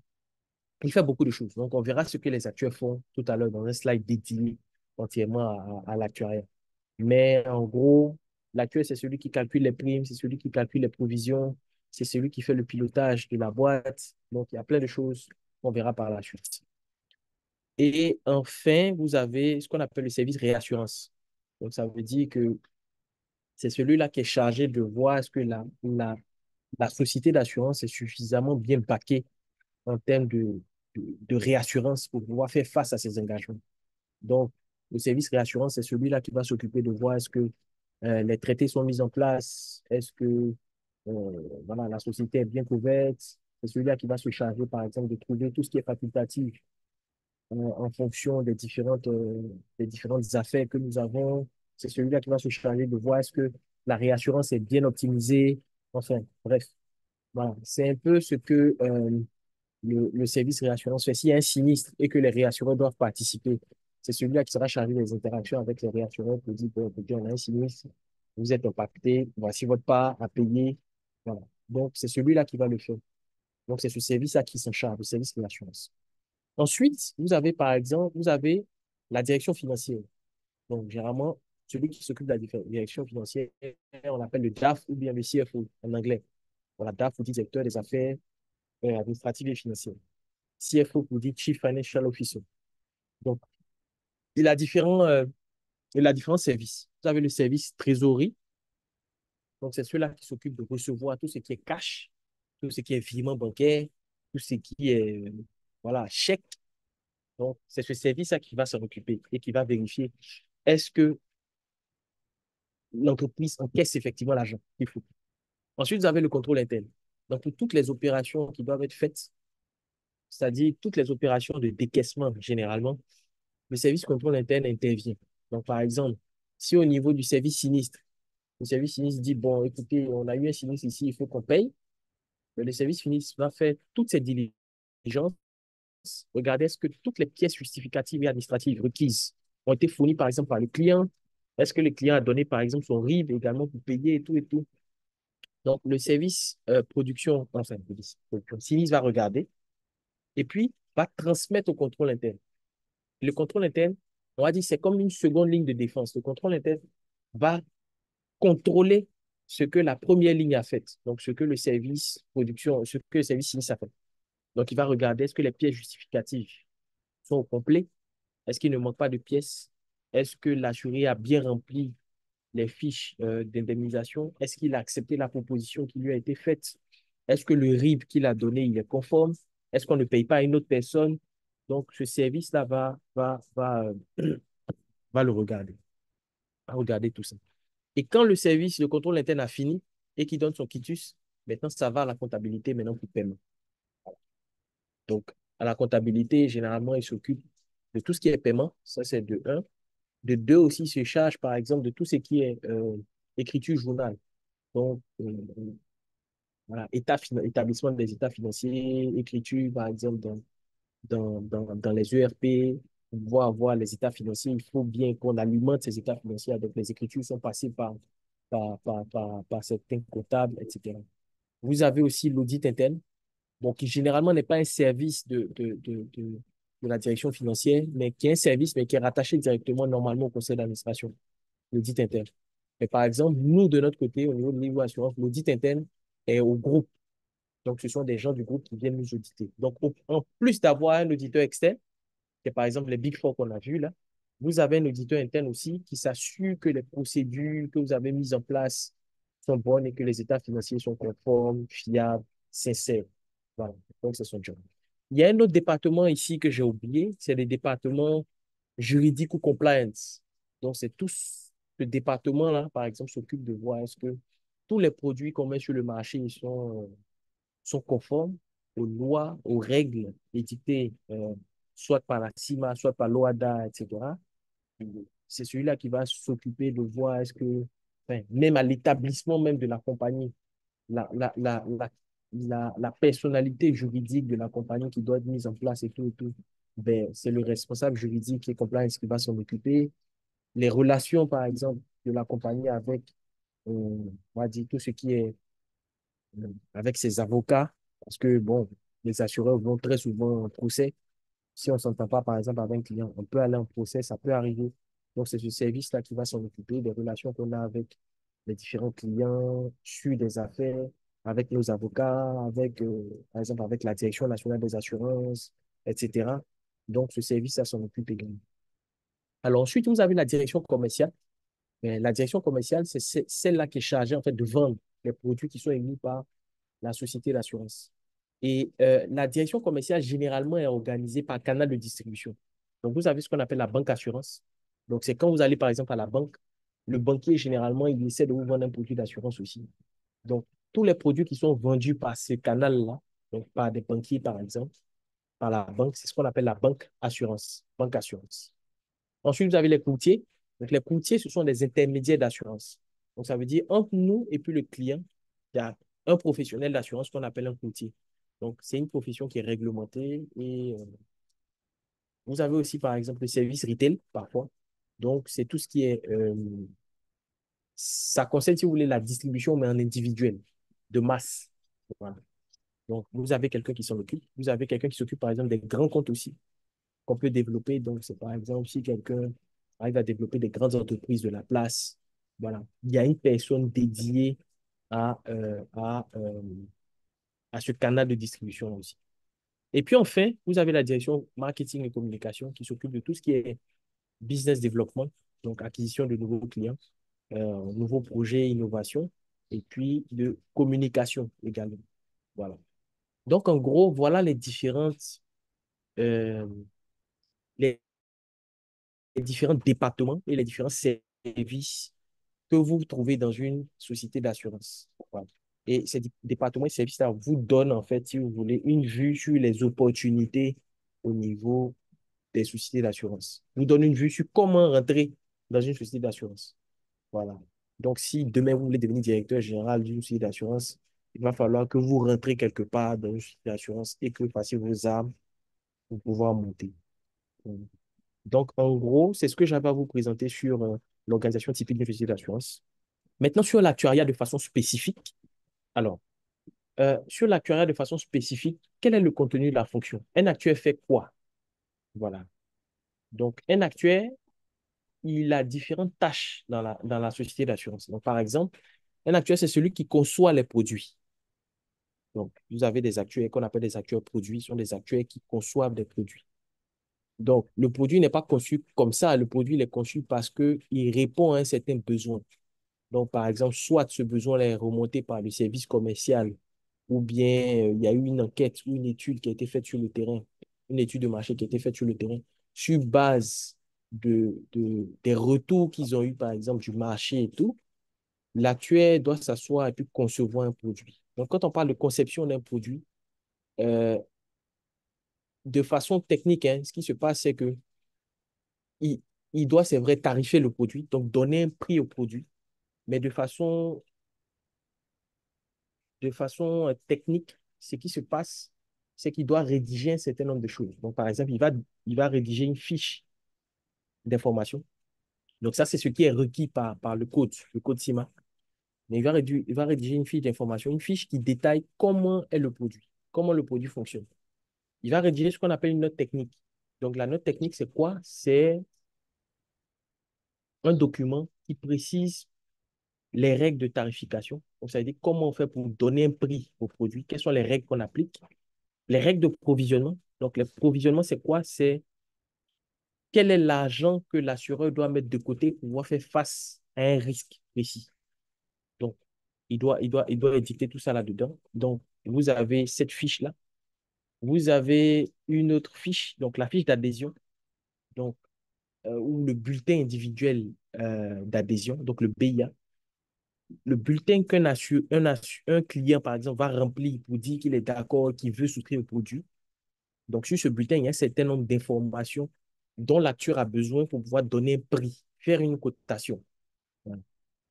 il fait beaucoup de choses. Donc, on verra ce que les actuaires font tout à l'heure dans un slide dédié entièrement à l'actuariat. Mais en gros, l'actuaire, c'est celui qui calcule les primes, c'est celui qui calcule les provisions, c'est celui qui fait le pilotage de la boîte. Donc, il y a plein de choses qu'on verra par la suite. Et enfin, vous avez ce qu'on appelle le service réassurance. Donc, ça veut dire que c'est celui-là qui est chargé de voir est-ce que la société d'assurance est suffisamment bien baquée en termes de réassurance pour pouvoir faire face à ses engagements. Donc, le service réassurance, c'est celui-là qui va s'occuper de voir est-ce que les traités sont mis en place, est-ce que voilà, la société est bien couverte. C'est celui-là qui va se charger, par exemple, de trouver tout ce qui est facultatif en fonction des différentes affaires que nous avons. C'est celui-là qui va se charger de voir est-ce que la réassurance est bien optimisée. Enfin, bref, voilà. C'est un peu ce que le service réassurance fait. S'il y a un sinistre et que les réassureurs doivent participer, c'est celui-là qui sera chargé des interactions avec les réassureurs pour dire, bon, écoutez, on a un sinistre, vous êtes impacté, voici votre part à payer. Voilà. Donc, c'est celui-là qui va le faire. Donc, c'est ce service-là qui s'en charge, le service réassurance. Ensuite, vous avez, par exemple, vous avez la direction financière. Donc, généralement, celui qui s'occupe de la direction financière, on l'appelle le DAF ou bien le CFO en anglais. Voilà, DAF vous dit directeur des affaires administratives et financières. CFO vous dit Chief Financial Officer. Donc, il a différents services. Vous avez le service trésorerie. Donc, c'est celui-là qui s'occupe de recevoir tout ce qui est cash, tout ce qui est virement bancaire, tout ce qui est, voilà, chèque. Donc, c'est ce service-là qui va s'en occuper et qui va vérifier est-ce que l'entreprise encaisse effectivement l'argent qu'il faut. Ensuite, vous avez le contrôle interne. Donc, pour toutes les opérations qui doivent être faites, c'est-à-dire toutes les opérations de décaissement généralement, le service contrôle interne intervient. Donc, par exemple, si au niveau du service sinistre, le service sinistre dit, bon, écoutez, on a eu un sinistre ici, il faut qu'on paye, mais le service sinistre va faire toutes ces diligences, regarder est-ce que toutes les pièces justificatives et administratives requises ont été fournies, par exemple, par le client. Est-ce que le client a donné, par exemple, son RIB également pour payer et tout et tout. Donc, le service production, enfin, production, sinistre va regarder et puis va transmettre au contrôle interne. Le contrôle interne, on va dire, c'est comme une seconde ligne de défense. Le contrôle interne va contrôler ce que la première ligne a fait. Donc, ce que le service production, ce que le service sinistre a fait. Donc, il va regarder est-ce que les pièces justificatives sont au complet, est-ce qu'il ne manque pas de pièces, est-ce que l'assuré a bien rempli les fiches d'indemnisation, est-ce qu'il a accepté la proposition qui lui a été faite, est-ce que le RIB qu'il a donné, il est conforme, est-ce qu'on ne paye pas à une autre personne. Donc, ce service-là va le regarder, va regarder tout ça. Et quand le service de contrôle interne a fini et qu'il donne son quitus, maintenant, ça va à la comptabilité maintenant pour paiement. Donc, à la comptabilité, généralement, il s'occupe de tout ce qui est paiement. Ça, c'est de un. De deux aussi, il se charge, par exemple, de tout ce qui est écriture journal. Donc, voilà, établissement des états financiers, écriture, par exemple, dans les ERP, pour voir les états financiers, il faut bien qu'on alimente ces états financiers. Donc, les écritures sont passées par certains comptables, etc. Vous avez aussi l'audit interne, bon, qui généralement n'est pas un service de la direction financière, mais qui est un service, mais qui est rattaché directement normalement au conseil d'administration, l'audit interne. Mais par exemple, nous, de notre côté, au niveau de niveau assurance, l'audit interne est au groupe. Donc, ce sont des gens du groupe qui viennent nous auditer. Donc, en plus d'avoir un auditeur externe, qui est par exemple les Big Four qu'on a vus là, vous avez un auditeur interne aussi qui s'assure que les procédures que vous avez mises en place sont bonnes et que les états financiers sont conformes, fiables, sincères. Voilà. Donc, c'est son job. Il y a un autre département ici que j'ai oublié, c'est le département juridique ou compliance. Donc, c'est tout ce département-là, par exemple, s'occupe de voir est-ce que tous les produits qu'on met sur le marché sont conformes aux lois, aux règles édictées, soit par la CIMA, soit par l'OADA, etc. C'est celui-là qui va s'occuper de voir est-ce que, enfin, même à l'établissement même de la compagnie, la, la, la, la, la personnalité juridique de la compagnie qui doit être mise en place et tout, ben, c'est le responsable juridique et compliance qui va s'en occuper. Les relations, par exemple, de la compagnie avec, on va dire, tout ce qui est avec ses avocats, parce que, bon, les assureurs vont très souvent en procès. Si on ne s'entend pas, par exemple, avec un client, on peut aller en procès, ça peut arriver. Donc, c'est ce service-là qui va s'en occuper des relations qu'on a avec les différents clients, sur des affaires, avec nos avocats, avec, par exemple, avec la Direction nationale des assurances, etc. Donc, ce service-là s'en occupe également. Alors, ensuite, vous avez la direction commerciale. Mais la direction commerciale, c'est celle-là qui est chargée, en fait, de vendre les produits qui sont émis par la société d'assurance. Et la direction commerciale, généralement, est organisée par canal de distribution. Donc, vous avez ce qu'on appelle la banque assurance. Donc, c'est quand vous allez, par exemple, à la banque, le banquier, généralement, il essaie de vous vendre un produit d'assurance aussi. Donc, tous les produits qui sont vendus par ce canal-là, donc par des banquiers, par exemple, par la banque, c'est ce qu'on appelle la banque assurance. Banque assurance. Ensuite, vous avez les courtiers. Donc, les courtiers, ce sont des intermédiaires d'assurance. Donc, ça veut dire entre nous et puis le client, il y a un professionnel d'assurance qu'on appelle un courtier. Donc, c'est une profession qui est réglementée et vous avez aussi, par exemple, le service retail, parfois. Donc, c'est tout ce qui est, ça concerne, si vous voulez, la distribution, mais en individuel, de masse. Voilà. Donc, vous avez quelqu'un qui s'en occupe. Vous avez quelqu'un qui s'occupe, par exemple, des grands comptes aussi, qu'on peut développer. Donc, c'est par exemple, si quelqu'un arrive à développer des grandes entreprises de la place, voilà, il y a une personne dédiée à, euh, à, euh, à ce canal de distribution aussi. Et puis enfin, vous avez la direction marketing et communication qui s'occupe de tout ce qui est business development, donc acquisition de nouveaux clients, nouveaux projets, innovation, et puis de communication également. Voilà. Donc, en gros, voilà euh, les les différents départements et les différents services que vous trouvez dans une société d'assurance. Voilà. Et ces départements et services-là vous donnent, en fait, si vous voulez, une vue sur les opportunités au niveau des sociétés d'assurance. Vous donne une vue sur comment rentrer dans une société d'assurance. Voilà. Donc, si demain vous voulez devenir directeur général d'une société d'assurance, il va falloir que vous rentrez quelque part dans une société d'assurance et que vous fassiez vos armes pour pouvoir monter. Donc, en gros, c'est ce que j'avais à vous présenter sur l'organisation typique d'une société d'assurance. Maintenant, sur l'actuariat de façon spécifique. Alors, sur l'actuariat de façon spécifique, quel est le contenu de la fonction? Un actuaire fait quoi? Voilà. Donc, un actuaire, il a différentes tâches dans la société d'assurance. Donc, par exemple, un actuaire, c'est celui qui conçoit les produits. Donc, vous avez des actuaires qu'on appelle des actuaires produits, ce sont des actuaires qui conçoivent des produits. Donc, le produit n'est pas conçu comme ça, le produit il est conçu parce qu'il répond à un certain besoin. Donc, par exemple, soit ce besoin est remonté par le service commercial ou bien il y a eu une enquête ou une étude qui a été faite sur le terrain, une étude de marché qui a été faite sur le terrain, sur base des retours qu'ils ont eu, par exemple, du marché et tout, l'actuaire doit s'asseoir et puis concevoir un produit. Donc, quand on parle de conception d'un produit, euh, de façon technique, hein, ce qui se passe, c'est que il, il doit, c'est vrai, tarifer le produit, donc donner un prix au produit, mais de façon technique, ce qui se passe, c'est qu'il doit rédiger un certain nombre de choses. Donc, par exemple, il va rédiger une fiche d'information. Donc, ça, c'est ce qui est requis par le code CIMA. Mais il va rédiger une fiche d'information, une fiche qui détaille comment est le produit, comment le produit fonctionne. Il va rédiger ce qu'on appelle une note technique. Donc, la note technique, c'est quoi? C'est un document qui précise les règles de tarification. Donc, ça veut dire comment on fait pour donner un prix au produit, quelles sont les règles qu'on applique, les règles de provisionnement. Donc, le provisionnement, c'est quoi? C'est quel est l'argent que l'assureur doit mettre de côté pour pouvoir faire face à un risque précis. Donc, il doit édicter tout ça là-dedans. Donc, vous avez cette fiche-là. Vous avez une autre fiche, donc la fiche d'adhésion, donc, ou le bulletin individuel d'adhésion, donc le BIA. Le bulletin un client, par exemple, va remplir pour dire qu'il est d'accord, qu'il veut souscrire au produit. Donc, sur ce bulletin, il y a un certain nombre d'informations dont l'acteur a besoin pour pouvoir donner un prix, faire une cotation. Voilà.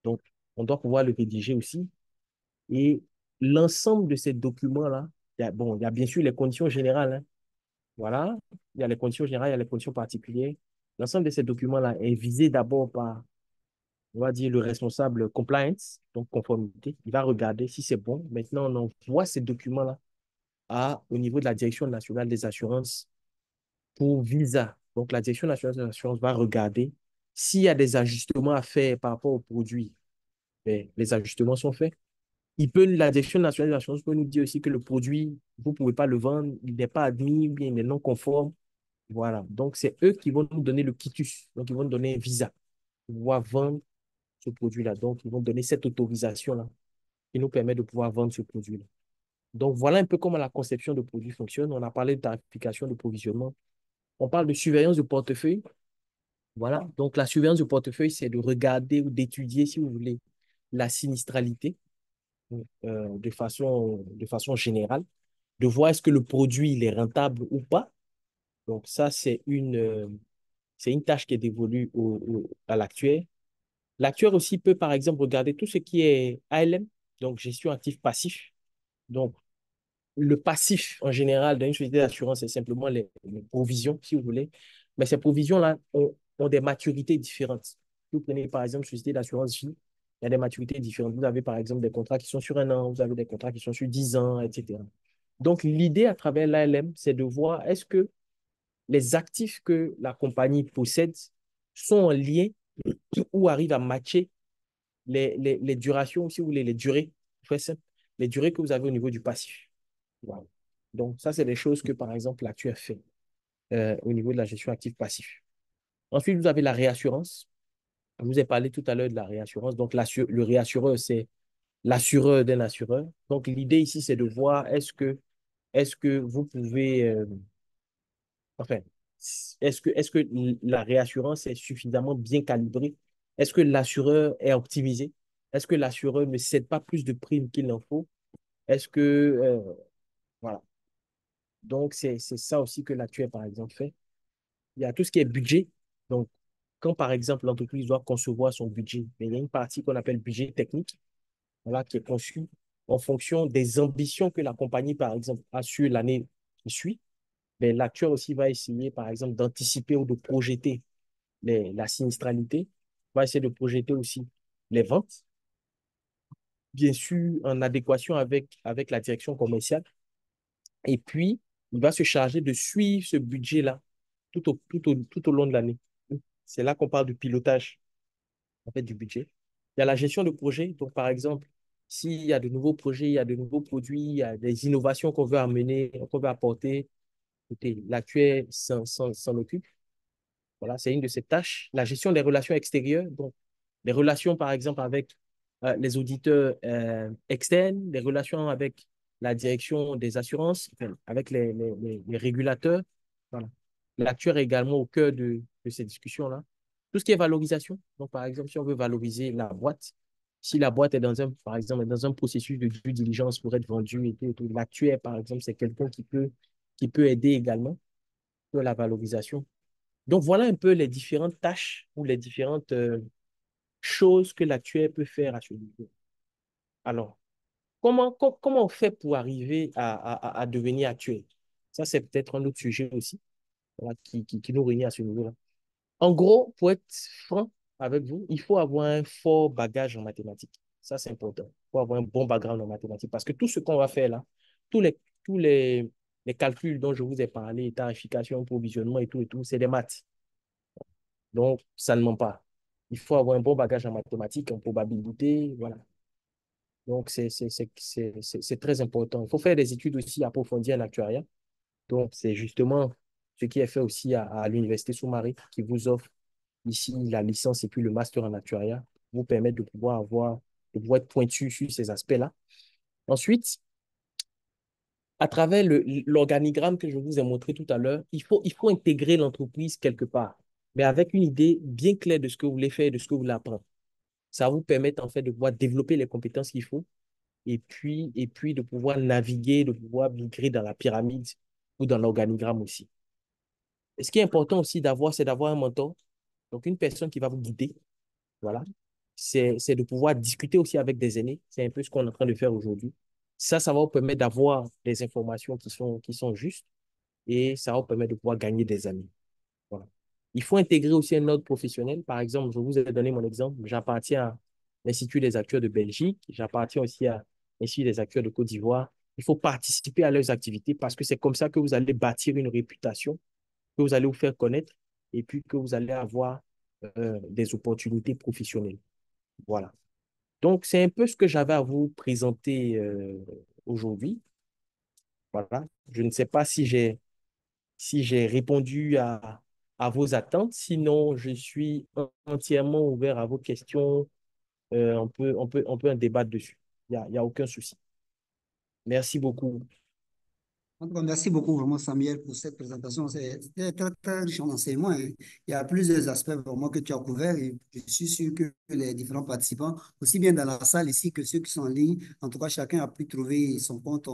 Donc, on doit pouvoir le rédiger aussi. Et l'ensemble de ces documents-là, bon, il y a bien sûr les conditions générales, hein. Voilà, il y a les conditions générales, il y a les conditions particulières. L'ensemble de ces documents-là est visé d'abord par, on va dire, le responsable compliance, donc conformité. Il va regarder si c'est bon. Maintenant, on envoie ces documents-là au niveau de la Direction nationale des assurances pour visa. Donc, la Direction nationale des assurances va regarder s'il y a des ajustements à faire par rapport au produit. Ben, les ajustements sont faits. La Direction nationale des assurances peut nous dire aussi que le produit, vous ne pouvez pas le vendre, il n'est pas admis, ou bien il est non conforme. Voilà. Donc, c'est eux qui vont nous donner le quitus. Donc, ils vont nous donner un visa pour pouvoir vendre ce produit-là. Donc, ils vont donner cette autorisation-là qui nous permet de pouvoir vendre ce produit-là. Donc, voilà un peu comment la conception de produit fonctionne. On a parlé de tarification, de provisionnement. On parle de surveillance de portefeuille. Voilà. Donc, la surveillance de portefeuille, c'est de regarder ou d'étudier, si vous voulez, la sinistralité de façon générale, de voir est-ce que le produit il est rentable ou pas. Donc, ça, c'est une tâche qui est dévolue à l'actuaire. L'actuaire aussi peut, par exemple, regarder tout ce qui est ALM, donc gestion actif passif. Donc, le passif, en général, dans une société d'assurance, c'est simplement les provisions, si vous voulez. Mais ces provisions-là ont des maturités différentes. Si vous prenez, par exemple, une société d'assurance vie, il y a des maturités différentes. Vous avez, par exemple, des contrats qui sont sur 1 an, vous avez des contrats qui sont sur 10 ans, etc. Donc, l'idée à travers l'ALM, c'est de voir est-ce que les actifs que la compagnie possède sont en lien ou arrivent à matcher les durations, si vous voulez, les durées, très simple, les durées que vous avez au niveau du passif. Voilà. Donc, ça, c'est des choses que, par exemple, l'actuaire fait au niveau de la gestion active-passif. Ensuite, vous avez la réassurance. Je vous ai parlé tout à l'heure de la réassurance. Donc, le réassureur, c'est l'assureur d'un assureur. Donc, l'idée ici, c'est de voir est-ce que vous pouvez, enfin, est-ce que la réassurance est suffisamment bien calibrée? Est-ce que l'assureur est optimisé? Est-ce que l'assureur ne cède pas plus de primes qu'il n'en faut? Est-ce que, voilà. Donc, c'est ça aussi que l'actuaire, par exemple, fait. Il y a tout ce qui est budget. Donc, quand, par exemple, l'entreprise doit concevoir son budget, mais il y a une partie qu'on appelle budget technique, voilà, qui est conçu en fonction des ambitions que la compagnie, par exemple, a sur l'année qui suit. Mais l'actuaire aussi va essayer, par exemple, d'anticiper ou de projeter la sinistralité, va essayer de projeter aussi les ventes, bien sûr, en adéquation avec la direction commerciale. Et puis, il va se charger de suivre ce budget-là tout au long de l'année. C'est là qu'on parle du pilotage, en fait, du budget. Il y a la gestion de projet. Donc, par exemple, S'il y a de nouveaux projets, il y a de nouveaux produits, il y a des innovations qu'on veut amener, qu'on veut apporter, écoutez, l'actuel s'en occupe. Voilà, c'est une de ses tâches. La gestion des relations extérieures, donc les relations, par exemple, avec les auditeurs externes, les relations avec la direction des assurances, enfin, avec les régulateurs. Voilà. L'actuaire est également au cœur de ces discussions-là. Tout ce qui est valorisation. Donc, par exemple, si on veut valoriser la boîte, si la boîte est par exemple, dans un processus de due diligence pour être vendue et tout, l'actuaire, par exemple, c'est quelqu'un qui peut aider également sur la valorisation. Donc, voilà un peu les différentes tâches ou les différentes choses que l'actuaire peut faire à ce niveau. Alors, comment on fait pour arriver à devenir actuaire? Ça, c'est peut-être un autre sujet aussi, voilà, qui nous réunit à ce niveau-là. En gros, pour être franc avec vous, il faut avoir un fort bagage en mathématiques. Ça, c'est important. Il faut avoir un bon background en mathématiques parce que tout ce qu'on va faire là, tous les, tous les calculs dont je vous ai parlé, tarification, provisionnement et tout, c'est des maths. Donc, ça ne ment pas. Il faut avoir un bon bagage en mathématiques, en probabilité, voilà. Donc, c'est très important. Il faut faire des études aussi approfondies en actuariat. Donc, c'est justement ce qui est fait aussi à l'Université Soumaré qui vous offre ici la licence et puis le master en actuariat vous permettre de pouvoir être pointu sur ces aspects-là. Ensuite, à travers l'organigramme que je vous ai montré tout à l'heure, il faut intégrer l'entreprise quelque part, mais avec une idée bien claire de ce que vous voulez faire, de ce que vous voulez apprendre. Ça va vous permettre en fait de pouvoir développer les compétences qu'il faut et puis de pouvoir naviguer, de pouvoir migrer dans la pyramide ou dans l'organigramme aussi. Et ce qui est important aussi d'avoir, c'est d'avoir un mentor, donc une personne qui va vous guider. Voilà. C'est de pouvoir discuter aussi avec des aînés. C'est un peu ce qu'on est en train de faire aujourd'hui. Ça va vous permettre d'avoir des informations qui sont justes et ça va vous permettre de pouvoir gagner des amis. Voilà. Il faut intégrer aussi un ordre professionnel. Par exemple, je vous ai donné mon exemple. J'appartiens à l'Institut des acteurs de Belgique. J'appartiens aussi à l'Institut des acteurs de Côte d'Ivoire. Il faut participer à leurs activités parce que c'est comme ça que vous allez bâtir une réputation, que vous allez vous faire connaître et puis que vous allez avoir des opportunités professionnelles. Voilà. Donc, c'est un peu ce que j'avais à vous présenter aujourd'hui. Voilà. Je ne sais pas si j'ai répondu à vos attentes. Sinon, je suis entièrement ouvert à vos questions. On peut en débattre dessus. Il y a aucun souci. Merci beaucoup. En tout cas, merci beaucoup vraiment Samuel pour cette présentation. C'était très, très riche en enseignements, hein. Il y a plusieurs aspects vraiment que tu as couverts et je suis sûr que les différents participants, aussi bien dans la salle ici que ceux qui sont en ligne, en tout cas, chacun a pu trouver son compte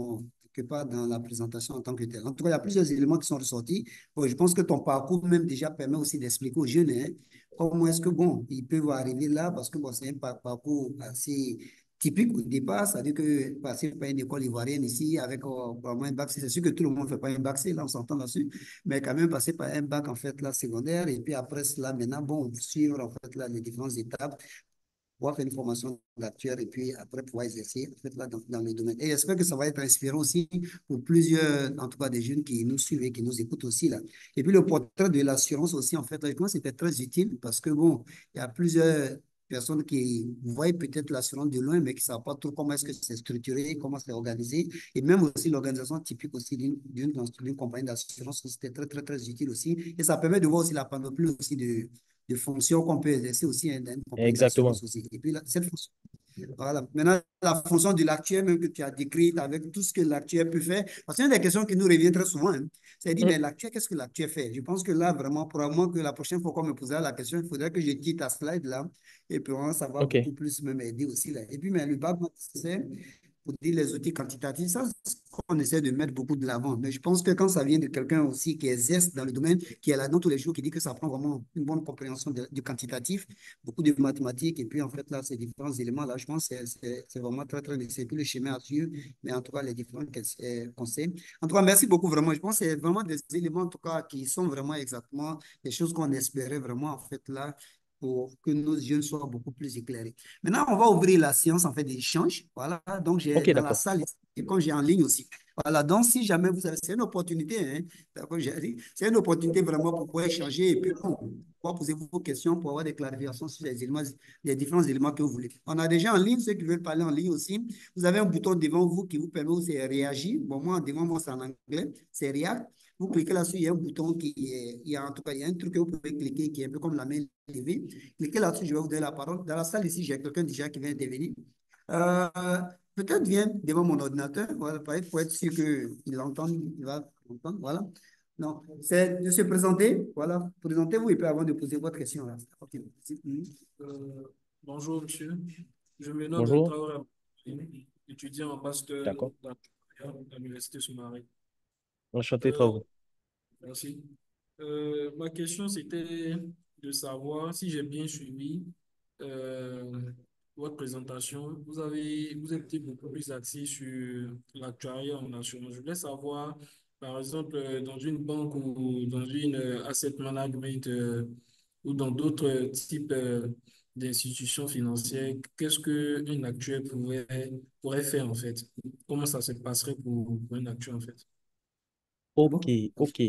quelque part dans la présentation en tant que tel. En tout cas, il y a plusieurs éléments qui sont ressortis. Bon, je pense que ton parcours même déjà permet aussi d'expliquer aux jeunes, hein, comment est-ce que, bon, ils peuvent arriver là parce que bon, c'est un parcours assez typique au départ, c'est-à-dire que passer par une école ivoirienne ici avec vraiment un bac, c'est sûr que tout le monde ne fait pas un bac, là on s'entend là-dessus, mais quand même passer par un bac en fait là secondaire et puis après cela maintenant, bon, suivre en fait là les différentes étapes, pouvoir faire une formation d'actuaire et puis après pouvoir exercer en fait là dans les domaines. Et j'espère que ça va être inspirant aussi pour plusieurs, en tout cas des jeunes qui nous suivent et qui nous écoutent aussi là. Et puis le portrait de l'assurance aussi en fait là, je pense que c'était très utile parce que bon, il y a plusieurs personnes qui voient peut-être l'assurance de loin, mais qui ne savent pas trop comment est-ce que c'est structuré, comment c'est organisé, et même aussi l'organisation typique aussi d'une compagnie d'assurance, c'était très, très, très utile aussi. Et ça permet de voir aussi la panoplie aussi de fonctions qu'on peut exercer aussi dans une compagnie Exactement. d'assurance aussi. Et puis, cette fonction, voilà. Maintenant, la fonction de l'actuaire, même que tu as décrite avec tout ce que l'actuaire peut faire, parce que c'est une des questions qui nous revient très souvent, hein. C'est dit, Mm. mais l'actuaire, qu'est-ce que l'actuaire fait? Je pense que là, vraiment, probablement que la prochaine fois qu'on me posera la question, il faudrait que je quitte ta slide là, et puis ça va OK. beaucoup plus me aider aussi là. Et puis, mais le bas, c'est pour dire les outils quantitatifs, ça, c'est ce qu'on essaie de mettre beaucoup de l'avant. Mais je pense que quand ça vient de quelqu'un aussi qui exerce dans le domaine, qui est là dans tous les jours, qui dit que ça prend vraiment une bonne compréhension du quantitatif, beaucoup de mathématiques, et puis en fait, là, ces différents éléments-là, je pense que c'est vraiment très, très nécessaire. Puis le schéma à suivre, mais en tout cas, les différents conseils. En tout cas, merci beaucoup vraiment. Je pense que c'est vraiment des éléments, en tout cas, qui sont vraiment exactement les choses qu'on espérait vraiment, en fait, là, pour que nos jeunes soient beaucoup plus éclairés. Maintenant, on va ouvrir la séance en fait d'échange. Voilà, donc j'ai OK, dans la d'accord. salle et quand j'ai en ligne aussi. Voilà, donc si jamais vous avez, c'est une opportunité, hein, d'accord, j'ai dit, c'est une opportunité vraiment pour pouvoir échanger et puis bon, pouvoir poser vos questions pour avoir des clarifications sur les éléments, les différents éléments que vous voulez. On a déjà en ligne, ceux qui veulent parler en ligne aussi. Vous avez un bouton devant vous qui vous permet de réagir. Bon, moi, devant moi, c'est en anglais, c'est React. Vous cliquez là-dessus, il y a un bouton qui est, il y a en tout cas, il y a un truc que vous pouvez cliquer qui est un peu comme la main levée. Cliquez là-dessus, je vais vous donner la parole. Dans la salle ici, j'ai quelqu'un déjà qui vient intervenir. Euh, Peut-être vient devant mon ordinateur, voilà, pour être sûr qu'il entende, il va entendre, voilà. Non, c'est de se présenter, voilà. Présentez-vous et puis avant de poser votre question. Là. Ok, merci. Euh, Bonjour, monsieur. Je me nomme Bonjour, Traoré, étudiant en master d'accord. dans l'Université Soumaré. Enchanté, Euh, Traoré. Merci. Ma question, c'était de savoir si j'ai bien suivi euh, votre présentation. Vous êtes beaucoup plus axé sur l'actuariat en assurance. Je voulais savoir, par exemple, dans une banque ou dans une asset management ou dans d'autres types d'institutions financières, qu'est-ce qu'un actuaire pourrait faire en fait? Comment ça se passerait pour un actuaire en fait? C'est Ok, bon? ok,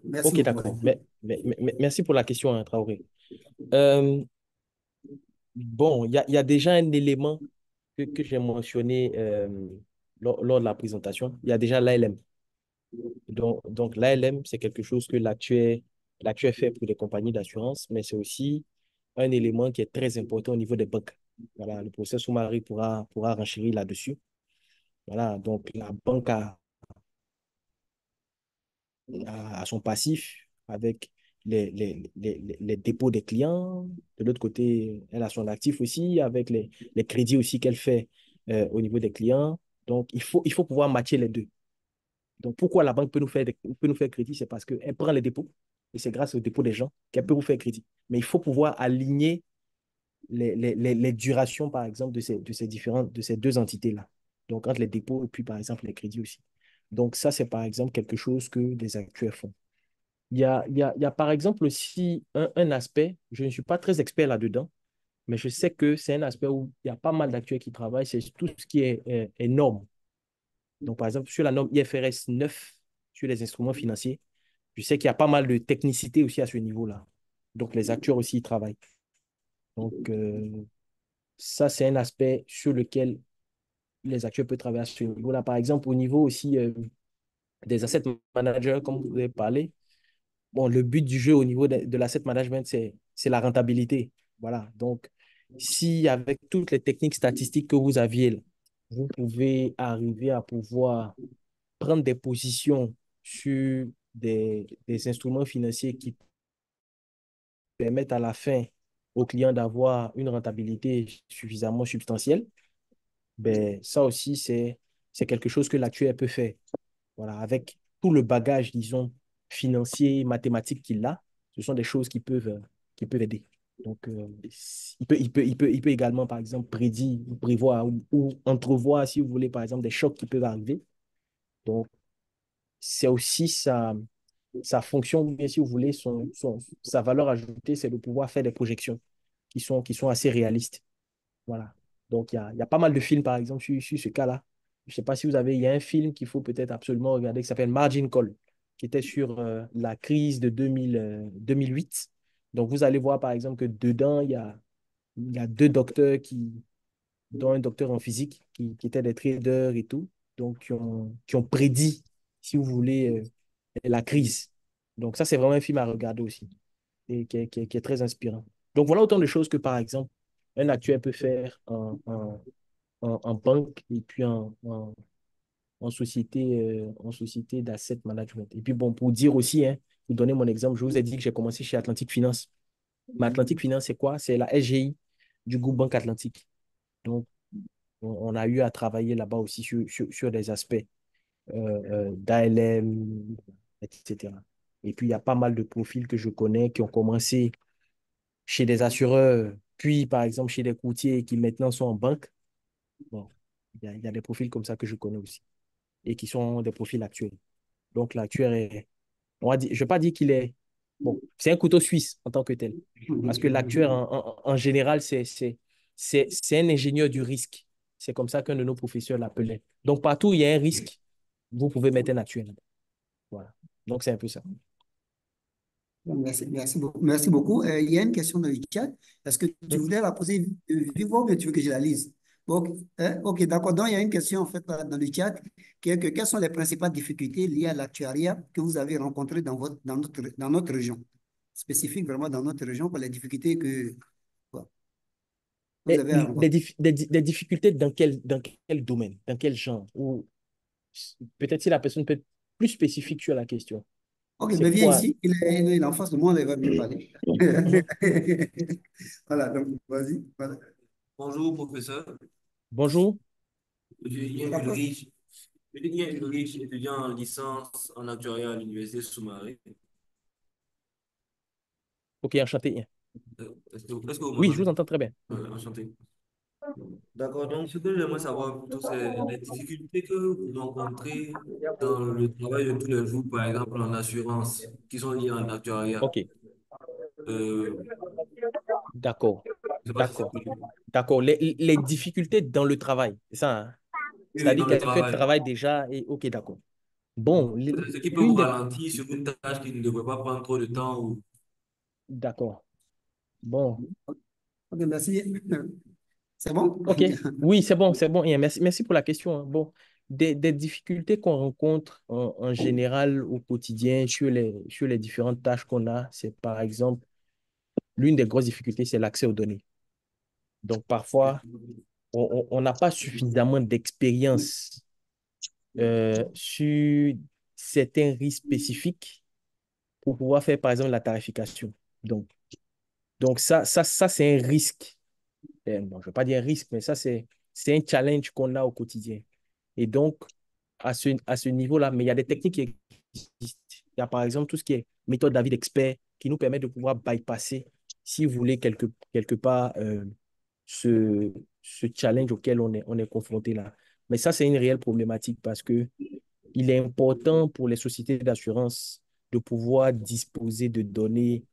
Merci ok, beaucoup. d'accord. Merci pour la question, hein, Traoré. Euh, bon, il y a déjà un élément que j'ai mentionné lors de la présentation. Il y a déjà l'ALM. Donc l'ALM, c'est quelque chose que l'actuaire fait pour les compagnies d'assurance, mais c'est aussi un élément qui est très important au niveau des banques. Voilà, le professeur Soumari pourra renchérir là-dessus. Voilà, donc la banque a son passif avec les dépôts des clients. De l'autre côté, elle a son actif aussi avec les crédits aussi qu'elle fait au niveau des clients. Donc, il faut pouvoir matcher les deux. Donc, pourquoi la banque peut nous faire crédit? C'est parce qu'elle prend les dépôts et c'est grâce aux dépôts des gens qu'elle peut vous faire crédit. Mais il faut pouvoir aligner les durations, par exemple, de ces deux entités-là. Donc, entre les dépôts et puis, par exemple, les crédits aussi. Donc, ça, c'est par exemple quelque chose que les actuaires font. Il y a par exemple aussi un aspect, je ne suis pas très expert là-dedans, mais je sais que c'est un aspect où il y a pas mal d'actuaires qui travaillent, c'est tout ce qui est normes. Donc, par exemple, sur la norme IFRS 9, sur les instruments financiers, je sais qu'il y a pas mal de technicité aussi à ce niveau-là. Donc, les actuaires aussi y travaillent. Donc, ça, c'est un aspect sur lequel les actuaires peuvent travailler à ce niveau-là. Par exemple, au niveau aussi des asset managers, comme vous avez parlé, bon, le but du jeu au niveau de l'asset management, c'est la rentabilité. Voilà. Donc, si avec toutes les techniques statistiques que vous aviez, là, vous pouvez arriver à pouvoir prendre des positions sur des instruments financiers qui permettent à la fin au client d'avoir une rentabilité suffisamment substantielle, ben, ça aussi, c'est quelque chose que l'actuaire peut faire. Voilà, avec tout le bagage, disons, financier, mathématique qu'il a, ce sont des choses qui peuvent aider. Donc, il peut également, par exemple, prédire, prévoir ou entrevoir, si vous voulez, par exemple, des chocs qui peuvent arriver. Donc, c'est aussi sa fonction, ou bien si vous voulez, sa valeur ajoutée, c'est de pouvoir faire des projections qui sont assez réalistes. Voilà. Donc, il y a pas mal de films, par exemple, sur ce cas-là. Je ne sais pas si vous avez, il y a un film qu'il faut peut-être absolument regarder qui s'appelle Margin Call, qui était sur la crise de 2008. Donc, vous allez voir, par exemple, que dedans, il y a deux docteurs dont un docteur en physique, qui étaient des traders et tout, donc qui ont prédit, si vous voulez, la crise. Donc, ça, c'est vraiment un film à regarder aussi et qui est très inspirant. Donc, voilà autant de choses que, par exemple, un actuaire peut faire en banque et puis en société d'asset management. Et puis, bon, pour dire aussi, hein, pour donner mon exemple, je vous ai dit que j'ai commencé chez Atlantic Finance. Mais Atlantic Finance, c'est quoi? C'est la SGI du groupe Banque Atlantique. Donc, on a eu à travailler là-bas aussi sur des aspects d'ALM, etc. Et puis, il y a pas mal de profils que je connais qui ont commencé chez des assureurs, puis par exemple chez des courtiers qui maintenant sont en banque. Bon, il y a des profils comme ça que je connais aussi et qui sont des profils actuels. Donc l'actuaire est, on va dire, je ne vais pas dire qu'il est, bon, c'est un couteau suisse en tant que tel. Parce que l'actuaire en général, c'est un ingénieur du risque. C'est comme ça qu'un de nos professeurs l'appelait. Donc partout où il y a un risque, vous pouvez mettre un actuel. Voilà. Donc, c'est un peu ça. Merci beaucoup. Merci beaucoup. Il y a une question dans le chat. Est-ce que tu Hmm. voudrais la poser vive voix ou bien tu veux que je la lise? Bon, ok, ok, d'accord. Donc, il y a une question en fait dans le chat qui est que quelles sont les principales difficultés liées à l'actuariat que vous avez rencontrées dans notre région? Spécifique vraiment dans notre région pour les difficultés quoi, que vous Et avez à rencontrer. des difficultés dans quel domaine, dans quel genre? Ou peut-être si la personne peut être plus spécifique sur la question. Ok, C'est ben viens quoi? ici. Il est en face de moi, il va mieux parler. Voilà, donc vas-y. Voilà. Bonjour, professeur. Bonjour. Il y a D'accord. Ulrich, étudiant en licence en actuariat à l'Université Soumaré. Ok, enchanté. Est-ce que vous Oui, je m'entendez? vous entends très bien. Enchanté. D'accord, donc ce que j'aimerais savoir plutôt, c'est les difficultés que vous rencontrez dans le travail de tous les jours, par exemple en assurance, qui sont liées en actuariat. Ok, Euh, d'accord. je ne sais pas si c'est D'accord. possible. D'accord. Les difficultés dans le travail, c'est ça, hein? Oui, oui, C'est-à-dire dans le quelqu'un travail. travaille déjà et ok, d'accord. Bon, Ce qui peut vous l'une des... ralentir sur une tâche qui ne devrait pas prendre trop de temps ou D'accord. Bon, Ok, merci. C'est bon? ok. Oui, c'est bon, c'est bon. Et merci, merci pour la question, hein. Bon, des difficultés qu'on rencontre en général au quotidien sur les différentes tâches qu'on a, c'est par exemple, l'une des grosses difficultés, c'est l'accès aux données. Donc, parfois, on n'a pas suffisamment d'expérience sur certains risques spécifiques pour pouvoir faire, par exemple, la tarification. Donc, ça c'est un risque. Bon, je ne veux pas dire un risque, mais ça, c'est un challenge qu'on a au quotidien. Et donc, à ce niveau-là, mais il y a des techniques qui existent. Il y a par exemple tout ce qui est méthode David Expert qui nous permet de pouvoir bypasser, si vous voulez, quelque part, ce, ce challenge auquel on est confronté là. Mais ça, c'est une réelle problématique parce que il est important pour les sociétés d'assurance de pouvoir disposer de données,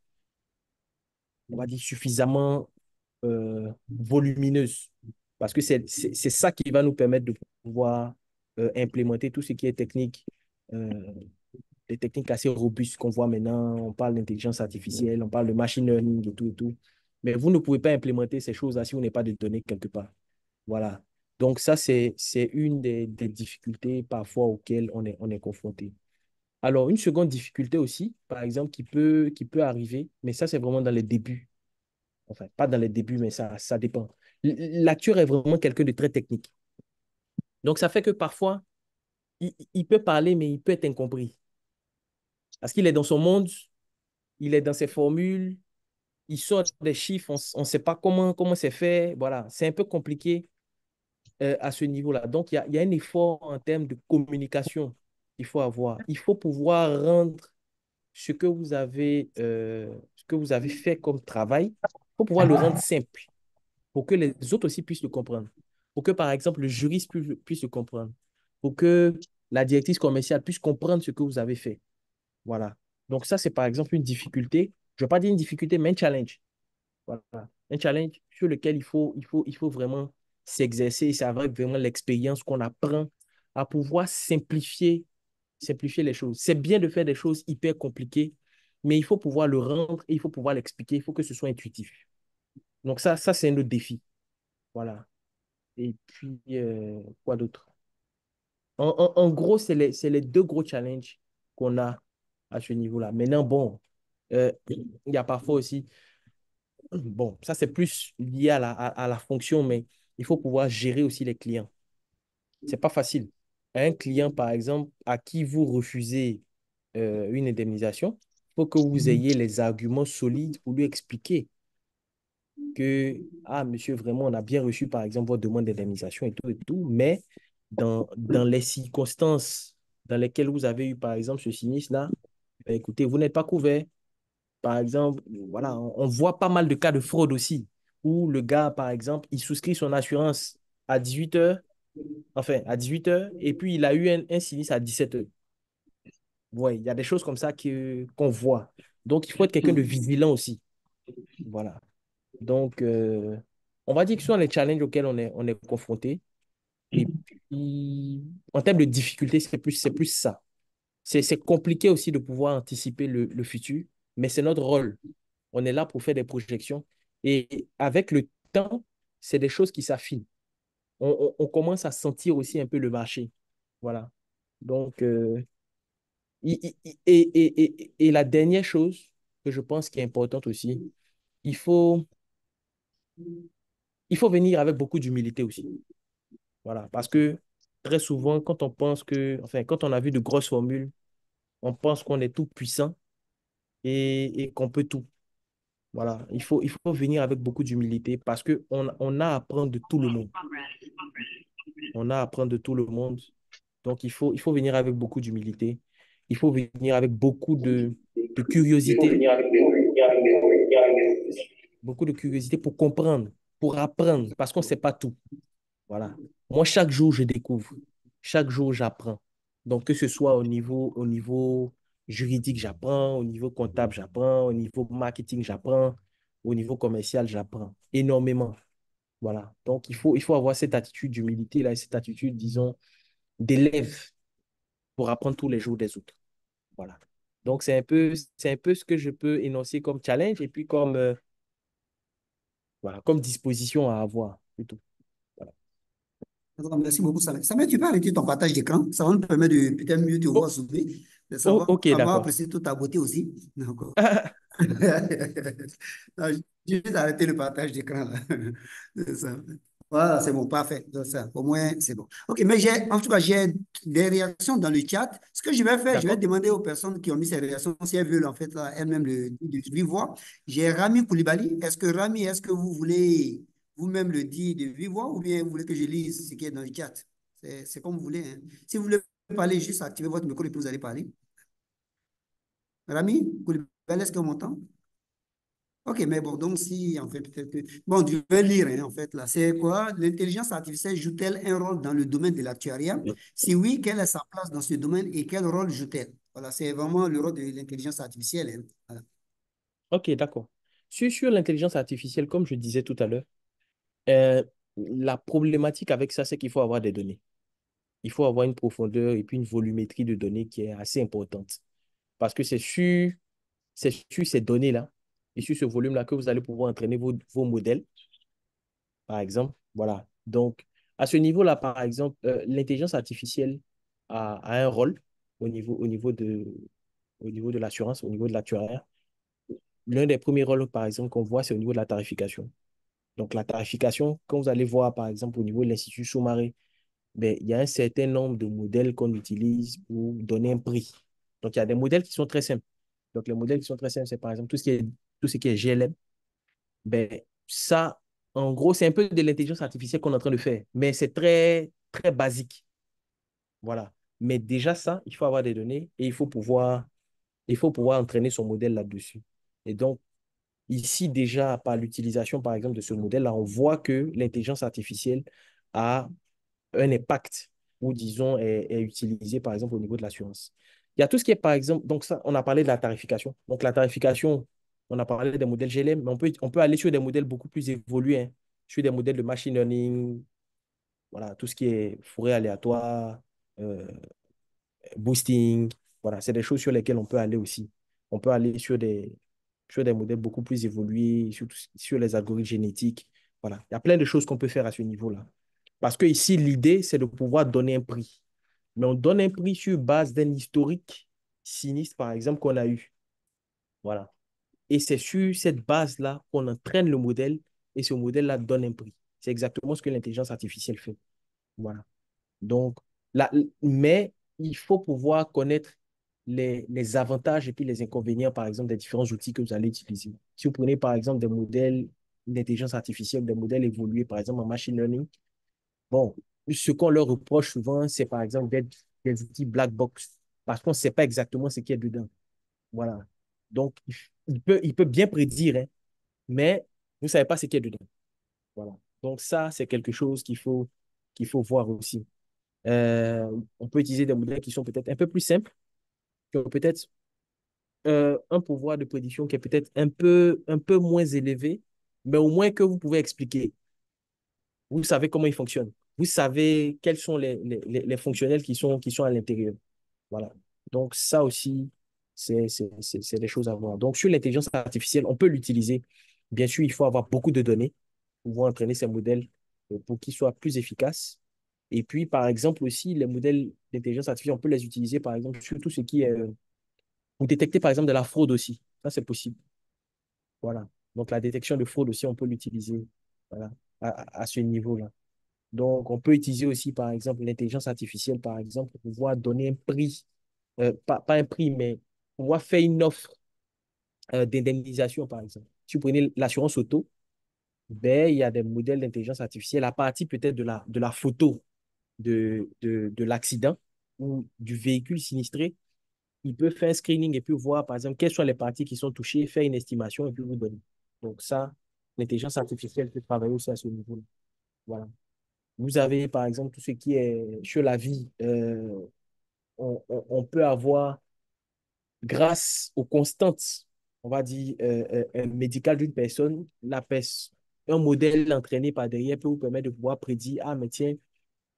on va dire, suffisamment volumineuse. Parce que c'est ça qui va nous permettre de pouvoir implémenter tout ce qui est technique, euh, des techniques assez robustes qu'on voit maintenant. On parle d'intelligence artificielle, on parle de machine learning et tout et tout. Mais vous ne pouvez pas implémenter ces choses-là si vous n'avez pas de données quelque part. Voilà. Donc ça, c'est une des difficultés parfois auxquelles on est confronté. Alors, une seconde difficulté aussi, par exemple, qui peut arriver, mais ça, c'est vraiment dans les débuts. Enfin, pas dans les débuts, mais ça dépend. L'acteur est vraiment quelqu'un de très technique. Donc, ça fait que parfois, il peut parler, mais il peut être incompris. Parce qu'il est dans son monde, il est dans ses formules, il sort des chiffres, on ne sait pas comment c'est fait. Voilà, c'est un peu compliqué à ce niveau-là. Donc, il y a un effort en termes de communication qu'il faut avoir. Il faut pouvoir rendre ce que vous avez fait comme travail, il faut pouvoir le rendre simple pour que les autres aussi puissent le comprendre. Pour que, par exemple, le juriste puisse le comprendre. Pour que la directrice commerciale puisse comprendre ce que vous avez fait. Voilà. Donc, ça, c'est par exemple une difficulté. Je ne vais pas dire une difficulté, mais un challenge. Voilà. Un challenge sur lequel il faut vraiment s'exercer. C'est avec vraiment l'expérience qu'on apprend à pouvoir simplifier les choses. C'est bien de faire des choses hyper compliquées, mais il faut pouvoir le rendre et il faut pouvoir l'expliquer. Il faut que ce soit intuitif. Donc ça c'est un autre défi. Voilà. Et puis, quoi d'autre? En gros, c'est les deux gros challenges qu'on a à ce niveau-là. Maintenant, bon, il y a parfois aussi, bon, ça c'est plus lié à la fonction, mais il faut pouvoir gérer aussi les clients. C'est pas facile. Un client, par exemple, à qui vous refusez une indemnisation, il faut que vous ayez les arguments solides pour lui expliquer que, ah, monsieur, vraiment, on a bien reçu, par exemple, votre demande d'indemnisation et tout, mais dans les circonstances dans lesquelles vous avez eu, par exemple, ce sinistre-là, ben, écoutez, vous n'êtes pas couvert. Par exemple, voilà, on voit pas mal de cas de fraude aussi, où le gars, par exemple, il souscrit son assurance à 18 heures, enfin, à 18 heures, et puis il a eu un sinistre à 17 heures. Ouais, il y a des choses comme ça qu'on voit. Donc, il faut être quelqu'un de vigilant aussi. Voilà. Donc, on va dire que ce sont les challenges auxquels on est confronté. Et en termes de difficulté, c'est plus ça. C'est compliqué aussi de pouvoir anticiper le futur, mais c'est notre rôle. On est là pour faire des projections. Et avec le temps, c'est des choses qui s'affinent. On commence à sentir aussi un peu le marché. Voilà. Donc, et la dernière chose que je pense qui est importante aussi, il faut, il faut venir avec beaucoup d'humilité aussi. Voilà. Parce que très souvent, quand on pense que, enfin, quand on a vu de grosses formules, on pense qu'on est tout puissant et qu'on peut tout. Voilà. Il faut venir avec beaucoup d'humilité parce qu'on a à apprendre de tout le monde. On a à apprendre de tout le monde. Donc, il faut venir avec beaucoup d'humilité. Il faut venir avec de curiosité, beaucoup de curiosité pour comprendre, pour apprendre, parce qu'on ne sait pas tout. Voilà. Moi, chaque jour, je découvre. Chaque jour, j'apprends. Donc, que ce soit au niveau juridique, j'apprends, au niveau comptable, j'apprends, au niveau marketing, j'apprends, au niveau commercial, j'apprends énormément. Voilà. Donc, il faut avoir cette attitude d'humilité, là, cette attitude, disons, d'élève pour apprendre tous les jours des autres. Voilà. Donc, c'est un peu ce que je peux énoncer comme challenge et puis comme, voilà, comme disposition à avoir, plutôt. Voilà. D'accord, merci beaucoup, Samet. Samet, tu peux arrêter ton partage d'écran. Ça va nous permettre de peut-être mieux te voir Oh, soulever, de oh, savoir, ok, avoir d'accord. apprécié toute ta beauté aussi. D'accord. Non, j'ai juste arrêté le partage d'écran là. C'est ça. Voilà, c'est bon, parfait. Donc, ça, au moins, c'est bon. OK, mais en tout cas, j'ai des réactions dans le chat. Ce que je vais faire, je vais D'accord? demander aux personnes qui ont mis ces réactions si elles veulent en fait là, elles-mêmes le dire de vive voix. J'ai Rami Koulibaly. Est-ce que vous voulez vous-même le dire de vive voix ou bien vous voulez que je lise ce qui est dans le chat? C'est comme vous voulez, hein. Si vous voulez parler, juste activez votre micro et puis vous allez parler. Rami Koulibaly, est-ce qu'on m'entend? Ok, mais bon, donc si, en fait, peut-être que... Bon, je vais lire, hein, en fait, là. C'est quoi? L'intelligence artificielle joue-t-elle un rôle dans le domaine de l'actuariat? Si oui, quelle est sa place dans ce domaine et quel rôle joue-t-elle? Voilà, c'est vraiment le rôle de l'intelligence artificielle, hein. Voilà. Ok, d'accord. Sur l'intelligence artificielle, comme je disais tout à l'heure, la problématique avec ça, c'est qu'il faut avoir des données. Il faut avoir une profondeur et puis une volumétrie de données qui est assez importante. Parce que c'est sur ces données-là et sur ce volume-là que vous allez pouvoir entraîner vos modèles, par exemple. Voilà. Donc, à ce niveau-là, par exemple, l'intelligence artificielle a un rôle au niveau de l'assurance, au niveau de l'actuariat. L'un des premiers rôles, par exemple, qu'on voit, c'est au niveau de la tarification. Donc, la tarification, quand vous allez voir, par exemple, au niveau de l'Institut Soumaré, ben, il y a un certain nombre de modèles qu'on utilise pour donner un prix. Donc, il y a des modèles qui sont très simples. Donc, les modèles qui sont très simples, c'est par exemple tout ce qui est GLM. Ben, ça, en gros, c'est un peu de l'intelligence artificielle qu'on est en train de faire, mais c'est très, très basique. Voilà. Mais déjà, ça, il faut avoir des données et il faut pouvoir entraîner son modèle là-dessus. Et donc, ici, déjà, par l'utilisation, par exemple, de ce modèle-là, on voit que l'intelligence artificielle a un impact ou, disons, est utilisé, par exemple, au niveau de l'assurance. Il y a tout ce qui est, par exemple, donc ça, on a parlé de la tarification. Donc, la tarification, on a parlé des modèles GLM, mais on peut aller sur des modèles beaucoup plus évolués, hein, sur des modèles de machine learning, voilà, tout ce qui est fourré aléatoire, euh, boosting, voilà, c'est des choses sur lesquelles on peut aller aussi. On peut aller sur des modèles beaucoup plus évolués, sur les algorithmes génétiques. Voilà, il y a plein de choses qu'on peut faire à ce niveau-là. Parce que ici, l'idée, c'est de pouvoir donner un prix. Mais on donne un prix sur base d'un historique sinistre, par exemple, qu'on a eu. Voilà. Et c'est sur cette base-là qu'on entraîne le modèle et ce modèle-là donne un prix. C'est exactement ce que l'intelligence artificielle fait. Voilà. Donc, là, mais il faut pouvoir connaître les avantages et puis les inconvénients, par exemple, des différents outils que vous allez utiliser. Si vous prenez, par exemple, des modèles d'intelligence artificielle, des modèles évolués, par exemple, en machine learning, bon, ce qu'on leur reproche souvent, c'est, par exemple, d'être des outils black box, parce qu'on ne sait pas exactement ce qu'il y a dedans. Voilà. Donc, il peut bien prédire, hein, mais vous ne savez pas ce qu'il y a dedans. Voilà. Donc, ça, c'est quelque chose qu'il faut voir aussi. On peut utiliser des modèles qui sont peut-être un peu plus simples, qui ont peut-être un pouvoir de prédiction qui est peut-être un peu moins élevé, mais au moins que vous pouvez expliquer. Vous savez comment il fonctionne. vous savez quels sont les fonctionnels qui sont à l'intérieur. Voilà. Donc, ça aussi, c'est des choses à voir. Donc, sur l'intelligence artificielle, on peut l'utiliser. Bien sûr, il faut avoir beaucoup de données pour pouvoir entraîner ces modèles pour qu'ils soient plus efficaces. Et puis, par exemple, aussi, les modèles d'intelligence artificielle, on peut les utiliser, par exemple, sur tout ce qui est pour détecter, par exemple, de la fraude aussi. Ça, c'est possible. Voilà. Donc, la détection de fraude aussi, on peut l'utiliser voilà, à ce niveau-là. Donc, on peut utiliser aussi, par exemple, l'intelligence artificielle, par exemple, pour pouvoir donner un prix, pas un prix, mais pouvoir faire une offre d'indemnisation, par exemple. Si vous prenez l'assurance auto, ben, il y a des modèles d'intelligence artificielle à partir peut-être de la photo de l'accident ou du véhicule sinistré. Il peut faire un screening et puis voir, par exemple, quelles sont les parties qui sont touchées, faire une estimation et puis vous donner. Donc, ça, l'intelligence artificielle peut travailler aussi à ce niveau-là. Voilà. Vous avez, par exemple, tout ce qui est sur la vie. On peut avoir, grâce aux constantes, on va dire, médicales d'une personne, un modèle entraîné par derrière peut vous permettre de pouvoir prédire, ah, mais tiens,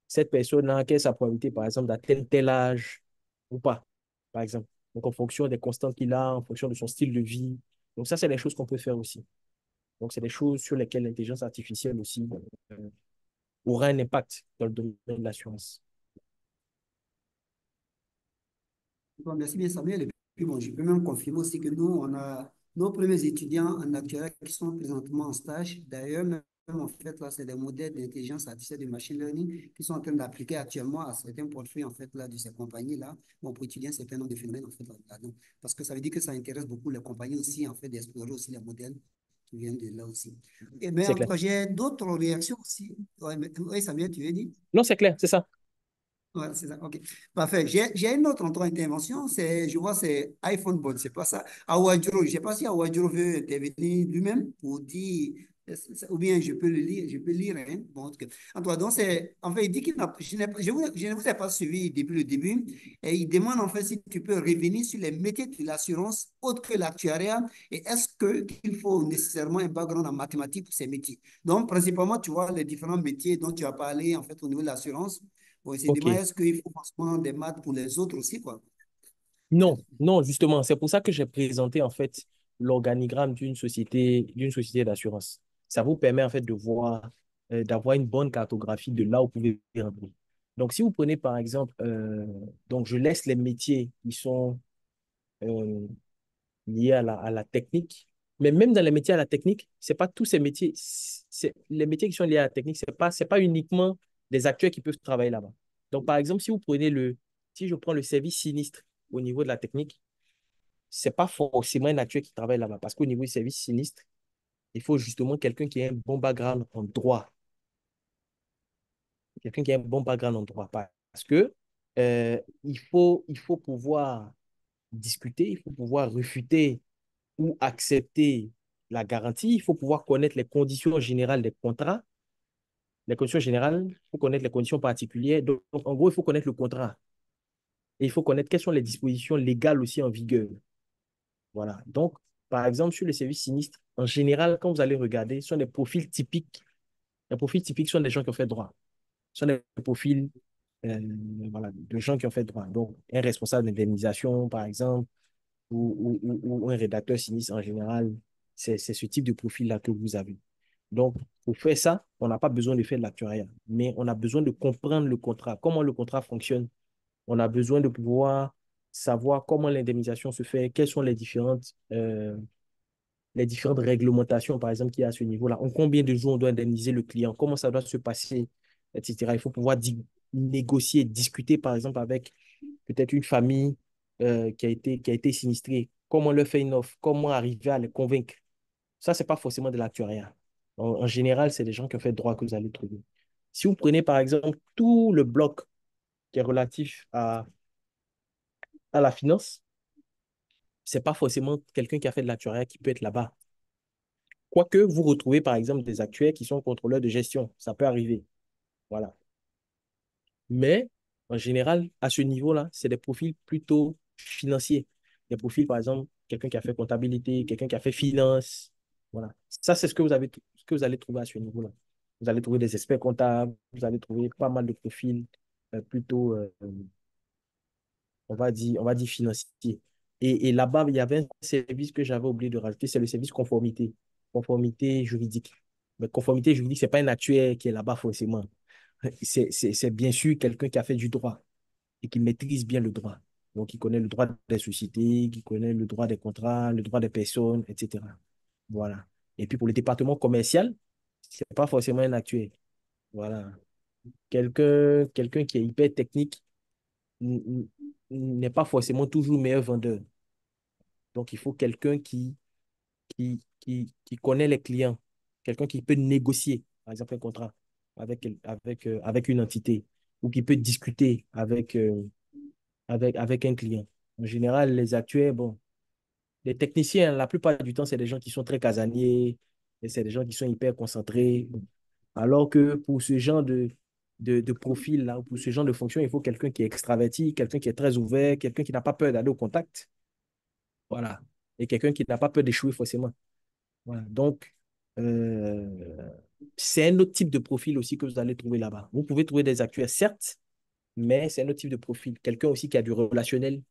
cette personne-là, quelle est sa probabilité, par exemple, d'atteindre tel âge ou pas, par exemple. Donc, en fonction des constantes qu'il a, en fonction de son style de vie. Donc, ça, c'est des choses qu'on peut faire aussi. Donc, c'est des choses sur lesquelles l'intelligence artificielle aussi aura un impact dans le domaine de l'assurance. Bon, merci bien, Samuel. Et puis, bon, je peux même confirmer aussi que nous, on a nos premiers étudiants en actuariat qui sont présentement en stage. D'ailleurs, même en fait, là, c'est des modèles d'intelligence artificielle, de machine learning qui sont en train d'appliquer actuellement à certains portefeuilles, en fait, là, de ces compagnies-là. Bon, pour étudier un certain nombre de phénomènes, en fait, là-dedans. Parce que ça veut dire que ça intéresse beaucoup les compagnies aussi, en fait, d'explorer aussi les modèles qui viennent de là aussi. Et bien, C'est en tout clair. cas, j'ai d'autres réactions aussi. Ouais, oui, Samuel, tu veux dire? Non, c'est clair, c'est ça. Ouais, c'est ça, ok. Parfait. J'ai une autre intervention, je vois, c'est iPhone Bot, c'est pas ça. Awadjuro, je ne sais pas si Awadjuro veut intervenir lui-même pour dire, ou bien je peux le lire, je peux lire, hein. Bon, en tout cas. En tout cas, donc, en fait, il dit qu'il n'a, je ne vous ai pas suivi depuis le début, et il demande, en fait, si tu peux revenir sur les métiers de l'assurance autres que l'actuariat, et est-ce qu'il faut nécessairement un background en mathématiques pour ces métiers? Donc, principalement, tu vois, les différents métiers dont tu as parlé, en fait, au niveau de l'assurance. Bon, c'est OK. est-ce qu'il faut forcément des maths pour les autres aussi, quoi? Non, non, justement, c'est pour ça que j'ai présenté en fait l'organigramme d'une société d'assurance. Ça vous permet en fait de voir, d'avoir une bonne cartographie de là où vous pouvez rentrer. Donc, si vous prenez par exemple, donc je laisse les métiers qui sont euh, liés à la technique, mais même dans les métiers à la technique, c'est pas tous ces métiers, les métiers qui sont liés à la technique, c'est pas uniquement des acteurs qui peuvent travailler là-bas. Donc, par exemple, si je prends le service sinistre au niveau de la technique, c'est pas forcément un actuel qui travaille là-bas. Parce qu'au niveau du service sinistre, il faut justement quelqu'un qui a un bon background en droit. Quelqu'un qui a un bon background en droit. Parce que il faut pouvoir discuter, il faut pouvoir refuter ou accepter la garantie. Il faut pouvoir connaître les conditions générales des contrats. Les conditions générales, il faut connaître les conditions particulières. Donc, en gros, il faut connaître le contrat. Et il faut connaître quelles sont les dispositions légales aussi en vigueur. Voilà. Donc, par exemple, sur les services sinistres, en général, quand vous allez regarder, ce sont des profils typiques. Les profils typiques sont des gens qui ont fait droit. Ce sont des profils euh, voilà, de gens qui ont fait droit. Donc, un responsable d'indemnisation, par exemple, ou un rédacteur sinistre en général, c'est ce type de profil-là que vous avez. Donc, pour faire ça, on n'a pas besoin de faire de l'actuariat, mais on a besoin de comprendre le contrat, comment le contrat fonctionne. On a besoin de pouvoir savoir comment l'indemnisation se fait, quelles sont les différentes réglementations, par exemple, qu'il y a à ce niveau-là. En combien de jours on doit indemniser le client, comment ça doit se passer, etc. Il faut pouvoir négocier, discuter, par exemple, avec peut-être une famille qui a été sinistrée. Comment leur faire une offre, comment arriver à les convaincre. Ça, ce n'est pas forcément de l'actuariat. En général, c'est des gens qui ont fait droit que vous allez trouver. Si vous prenez, par exemple, tout le bloc qui est relatif à la finance, c'est pas forcément quelqu'un qui a fait de l'actuariat qui peut être là-bas. Quoique vous retrouvez, par exemple, des actuaires qui sont contrôleurs de gestion. Ça peut arriver. Voilà. Mais, en général, à ce niveau-là, c'est des profils plutôt financiers. Des profils, par exemple, quelqu'un qui a fait comptabilité, quelqu'un qui a fait finance. Voilà. Ça, c'est ce que vous allez trouver à ce niveau-là. Vous allez trouver des experts comptables, vous allez trouver pas mal de profils plutôt, on va dire financiers. Et là-bas, il y avait un service que j'avais oublié de rajouter, c'est le service conformité, conformité juridique. Mais conformité juridique, ce n'est pas un actuaire qui est là-bas forcément. C'est bien sûr quelqu'un qui a fait du droit et qui maîtrise bien le droit. Donc, il connaît le droit des sociétés, qui connaît le droit des contrats, le droit des personnes, etc. Voilà. Et puis, pour le département commercial, ce n'est pas forcément un actuaire. Voilà. Quelqu'un qui est hyper technique n'est pas forcément toujours meilleur vendeur. Donc, il faut quelqu'un qui connaît les clients, quelqu'un qui peut négocier, par exemple, un contrat avec une entité ou qui peut discuter avec un client. En général, les actuaires, bon, les techniciens, la plupart du temps, c'est des gens qui sont très casaniers et c'est des gens qui sont hyper concentrés. Alors que pour ce genre de profil-là, pour ce genre de fonction, il faut quelqu'un qui est extraverti, quelqu'un qui est très ouvert, quelqu'un qui n'a pas peur d'aller au contact. Voilà. Et quelqu'un qui n'a pas peur d'échouer forcément. Voilà. Donc, euh, c'est un autre type de profil aussi que vous allez trouver là-bas. Vous pouvez trouver des actuaires, certes, mais c'est un autre type de profil. Quelqu'un aussi qui a du relationnel,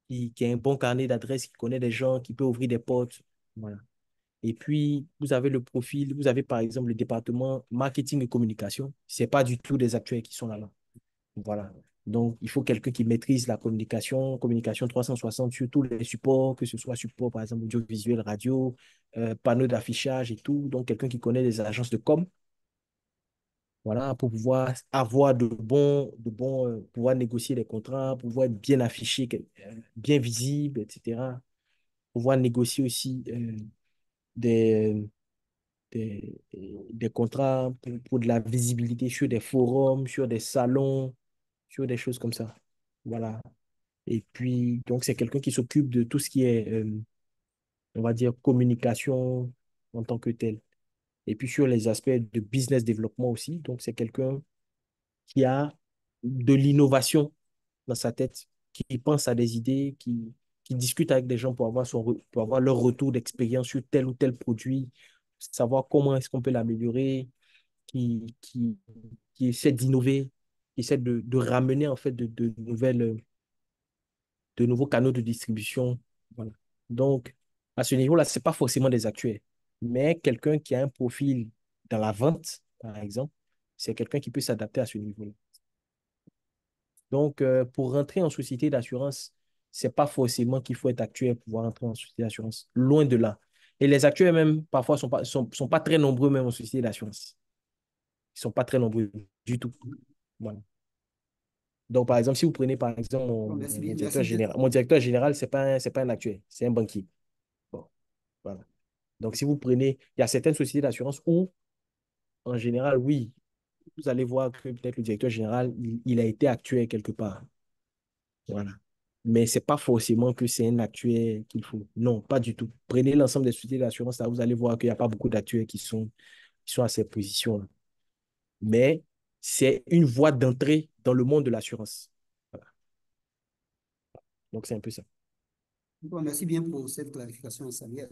qui a un bon carnet d'adresses, qui connaît des gens, qui peut ouvrir des portes. Voilà. Et puis, vous avez le profil, vous avez par exemple le département marketing et communication. Ce n'est pas du tout des actuaires qui sont là-bas. Voilà. Donc, il faut quelqu'un qui maîtrise la communication, communication 360 sur tous les supports, que ce soit support, par exemple, audiovisuel, radio, panneaux d'affichage et tout. Donc, quelqu'un qui connaît les agences de com, voilà, pour pouvoir avoir pouvoir négocier les contrats, pouvoir être bien affiché, bien visible, etc. Pouvoir négocier aussi des, des contrats pour de la visibilité sur des forums, sur des salons, sur des choses comme ça. Voilà. Et puis, donc, c'est quelqu'un qui s'occupe de tout ce qui est, on va dire, communication en tant que tel. Et puis, sur les aspects de business développement aussi. Donc, c'est quelqu'un qui a de l'innovation dans sa tête, qui pense à des idées, qui discute avec des gens pour avoir, pour avoir leur retour d'expérience sur tel ou tel produit, savoir comment est-ce qu'on peut l'améliorer, qui, qui, qui essaie d'innover, qui essaie de ramener en fait de nouveaux canaux de distribution. Voilà. Donc, à ce niveau-là, ce n'est pas forcément des actuels, mais quelqu'un qui a un profil dans la vente, par exemple, c'est quelqu'un qui peut s'adapter à ce niveau-là. Donc, pour rentrer en société d'assurance, ce n'est pas forcément qu'il faut être actuel pour pouvoir rentrer en société d'assurance. Loin de là. Et les actuels, même, parfois, sont pas très nombreux, même en société d'assurance. Ils ne sont pas très nombreux du tout. Voilà. Donc, par exemple, si vous prenez, par exemple, Bon, merci mon bien, directeur merci bien. général, mon directeur général, c'est pas un actuel, c'est un banquier. Bon, voilà. Donc, si vous prenez, il y a certaines sociétés d'assurance où, en général, oui, vous allez voir que peut-être le directeur général, il a été actuel quelque part. Voilà. Mais ce n'est pas forcément que c'est un actuaire qu'il faut. Non, pas du tout. Prenez l'ensemble des sociétés d'assurance, là, vous allez voir qu'il n'y a pas beaucoup d'actuaires qui sont à ces positions-là. Mais c'est une voie d'entrée dans le monde de l'assurance. Voilà. Donc, c'est un peu ça. Bon, merci bien pour cette clarification, Samuel.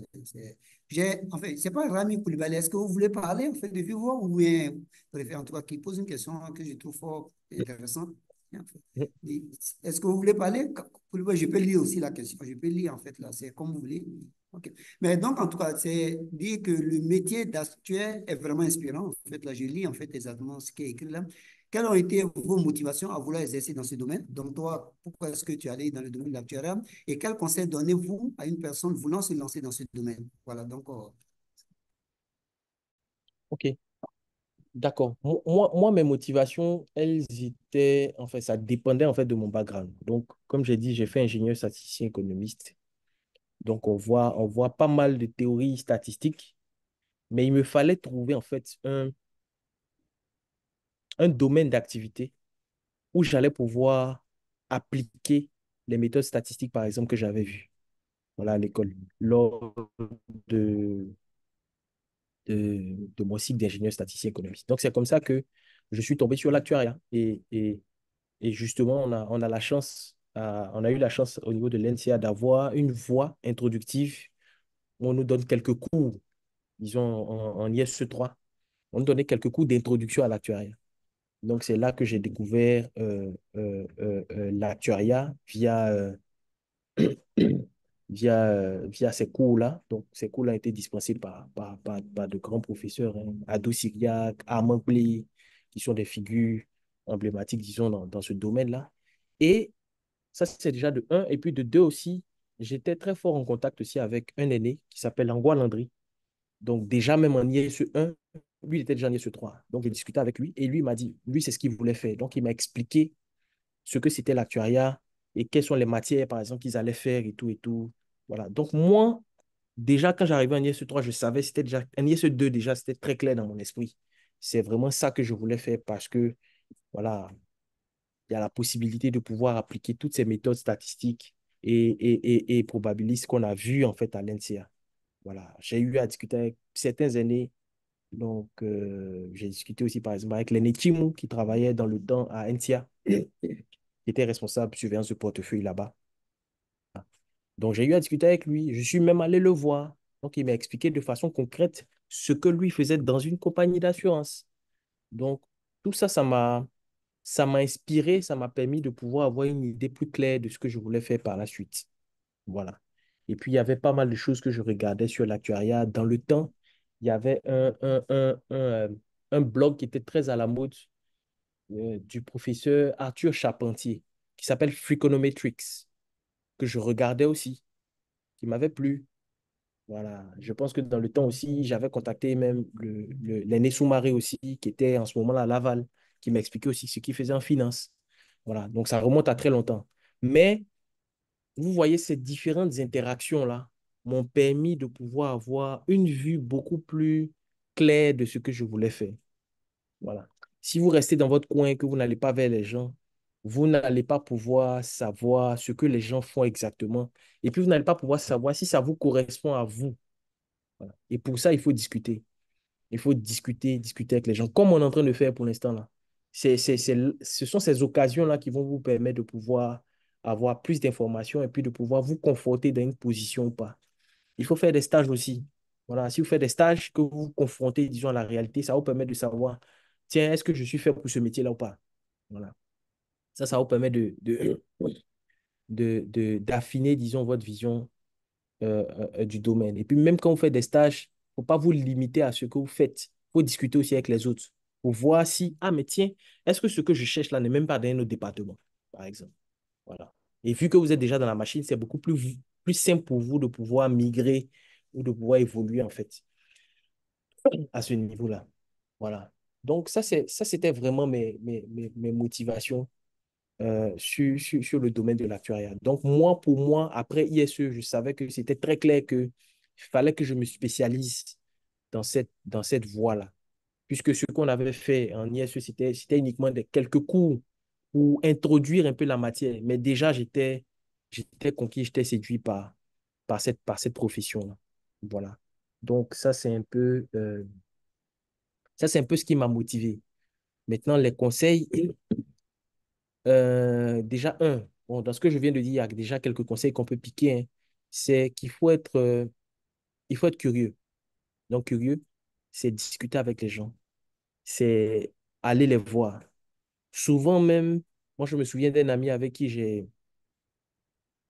En fait, c'est pas Rami Koulibaly. Est-ce que vous voulez parler, en fait, de vive voix ou bien, préférez, en tout cas, qui pose une question que je trouve fort intéressante. En fait. Mhm. Est-ce que vous voulez parler? Koulibaly, je peux lire aussi la question. Je peux lire, en fait, là. C'est comme vous voulez. OK. Mais donc, en tout cas, c'est dire que le métier d'actuaire est vraiment inspirant. En fait, là, je lis, en fait, exactement ce qui est écrit là. Quelles ont été vos motivations à vouloir exercer dans ce domaine? Donc, toi, pourquoi est-ce que tu es allé dans le domaine de l'actuariat? Et quel conseil donnez-vous à une personne voulant se lancer dans ce domaine? Voilà, donc, OK. D'accord. Moi, mes motivations, elles étaient, en fait, ça dépendait en fait de mon background. Donc, comme j'ai dit, j'ai fait ingénieur statisticien économiste. Donc, on voit pas mal de théories statistiques, mais il me fallait trouver en fait un domaine d'activité où j'allais pouvoir appliquer les méthodes statistiques, par exemple, que j'avais vues voilà, à l'école lors de, de mon cycle d'ingénieur statisticien économiste. Donc, c'est comme ça que je suis tombé sur l'actuariat. Et justement, on a la chance, on a eu la chance au niveau de l'NCA d'avoir une voie introductive où on nous donne quelques cours, disons, en IS3 On nous donnait quelques cours d'introduction à l'actuariat. Donc, c'est là que j'ai découvert l'actuariat via ces cours-là. Donc, ces cours-là étaient dispensés par de grands professeurs, hein, Ado Syriac, Armand Blé, qui sont des figures emblématiques, disons, dans ce domaine-là. Et ça, c'est déjà de un. Et puis de deux aussi, j'étais très fort en contact aussi avec un aîné qui s'appelle Angwa Landry. Donc, déjà, même en ISE 1, lui, il était déjà en ISE 3. Donc, j'ai discuté avec lui et lui m'a dit, lui, c'est ce qu'il voulait faire. Donc, il m'a expliqué ce que c'était l'actuariat et quelles sont les matières, par exemple, qu'ils allaient faire et tout et tout. Voilà. Donc, moi, déjà, quand j'arrivais en ISE 3, je savais, c'était déjà, en ISE 2, déjà, c'était très clair dans mon esprit. C'est vraiment ça que je voulais faire parce que, voilà, il y a la possibilité de pouvoir appliquer toutes ces méthodes statistiques et probabilistes qu'on a vues, en fait, à l'NCA. Voilà. J'ai eu à discuter avec certains aînés. Donc, j'ai discuté aussi, par exemple, avec l'aîné Timou, qui travaillait dans le temps à NCA, qui était responsable de surveillance de portefeuille là-bas. Donc, j'ai eu à discuter avec lui. Je suis même allé le voir. Donc, il m'a expliqué de façon concrète ce que lui faisait dans une compagnie d'assurance. Donc, tout ça, ça m'a inspiré, ça m'a permis de pouvoir avoir une idée plus claire de ce que je voulais faire par la suite. Voilà. Et puis, il y avait pas mal de choses que je regardais sur l'actuariat. Dans le temps, il y avait un blog qui était très à la mode du professeur Arthur Charpentier, qui s'appelle Freakonometrics, que je regardais aussi, qui m'avait plu. Voilà. Je pense que dans le temps aussi, j'avais contacté même l'aîné Soumaré aussi, qui était en ce moment-là à Laval, qui m'expliquait aussi ce qu'il faisait en finance. Voilà. Donc, ça remonte à très longtemps. Mais vous voyez, ces différentes interactions-là m'ont permis de pouvoir avoir une vue beaucoup plus claire de ce que je voulais faire. Voilà. Si vous restez dans votre coin et que vous n'allez pas vers les gens, vous n'allez pas pouvoir savoir ce que les gens font exactement. Et puis, vous n'allez pas pouvoir savoir si ça vous correspond à vous. Voilà. Et pour ça, il faut discuter. Il faut discuter avec les gens, comme on est en train de faire pour l'instant là. Ce sont ces occasions-là qui vont vous permettre de pouvoir avoir plus d'informations et puis de pouvoir vous conforter dans une position ou pas. Il faut faire des stages aussi. Voilà, si vous faites des stages, que vous vous confrontez, disons, à la réalité, ça va vous permettre de savoir, tiens, est-ce que je suis fait pour ce métier-là ou pas? Voilà. Ça va vous permettre d'affiner, disons, votre vision du domaine. Et puis, même quand vous faites des stages, il ne faut pas vous limiter à ce que vous faites. Il faut discuter aussi avec les autres pour voir si, ah, mais tiens, est-ce que ce que je cherche là n'est même pas dans un autre département, par exemple. Voilà. Et vu que vous êtes déjà dans la machine, c'est beaucoup plus simple pour vous de pouvoir migrer ou de pouvoir évoluer, en fait, à ce niveau-là. Voilà. Donc, ça, c'était vraiment mes motivations sur le domaine de l'actuariat. Donc, moi, pour moi, après ISE, je savais que c'était très clair qu'il fallait que je me spécialise dans cette voie-là. Puisque ce qu'on avait fait en ISE, c'était uniquement quelques cours pour introduire un peu la matière. Mais déjà, j'étais conquis, j'étais séduit par cette profession-là. Voilà. Donc, ça, c'est un peu ce qui m'a motivé. Maintenant, les conseils, déjà, bon, dans ce que je viens de dire, il y a déjà quelques conseils qu'on peut piquer, hein. C'est qu'il faut être curieux. Donc, curieux, c'est discuter avec les gens, c'est aller les voir. Souvent même, moi, je me souviens d'un ami avec qui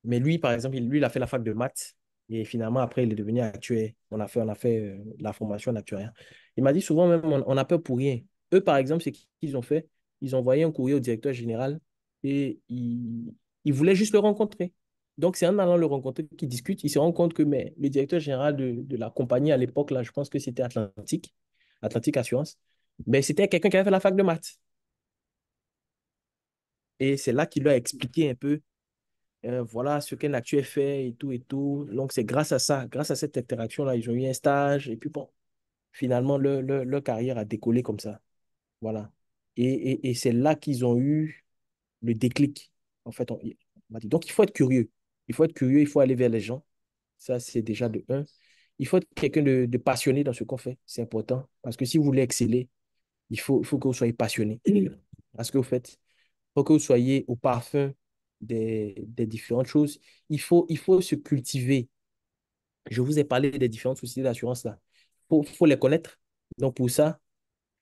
mais lui, par exemple, lui, il a fait la fac de maths et finalement, après, il est devenu actuaire. On a fait la formation d'actuariat. Il m'a dit souvent même, on a peur pour rien. Eux, par exemple, c'est qu'ils ont fait, ils ont envoyé un courrier au directeur général et ils voulaient juste le rencontrer. Donc, c'est en allant le rencontrer qu'ils discutent. Ils se rendent compte que mais, le directeur général de la compagnie à l'époque, là, je pense que c'était Atlantique Assurance, mais c'était quelqu'un qui avait fait la fac de maths. Et c'est là qu'il leur a expliqué un peu voilà ce qu'un actuel fait et tout et tout. Donc, c'est grâce à ça, grâce à cette interaction-là, ils ont eu un stage et puis bon, finalement, leur carrière a décollé comme ça. Voilà. Et c'est là qu'ils ont eu le déclic. En fait, on m'a dit. Donc, il faut être curieux. Il faut être curieux, il faut aller vers les gens. Ça, c'est déjà de un. Il faut être quelqu'un de passionné dans ce qu'on fait. C'est important. Parce que si vous voulez exceller, il faut que vous soyez passionné à ce que vous faites. Il faut que vous soyez au parfum des différentes choses. Il faut se cultiver. Je vous ai parlé des différentes sociétés d'assurance là. Il faut les connaître. Donc, pour ça,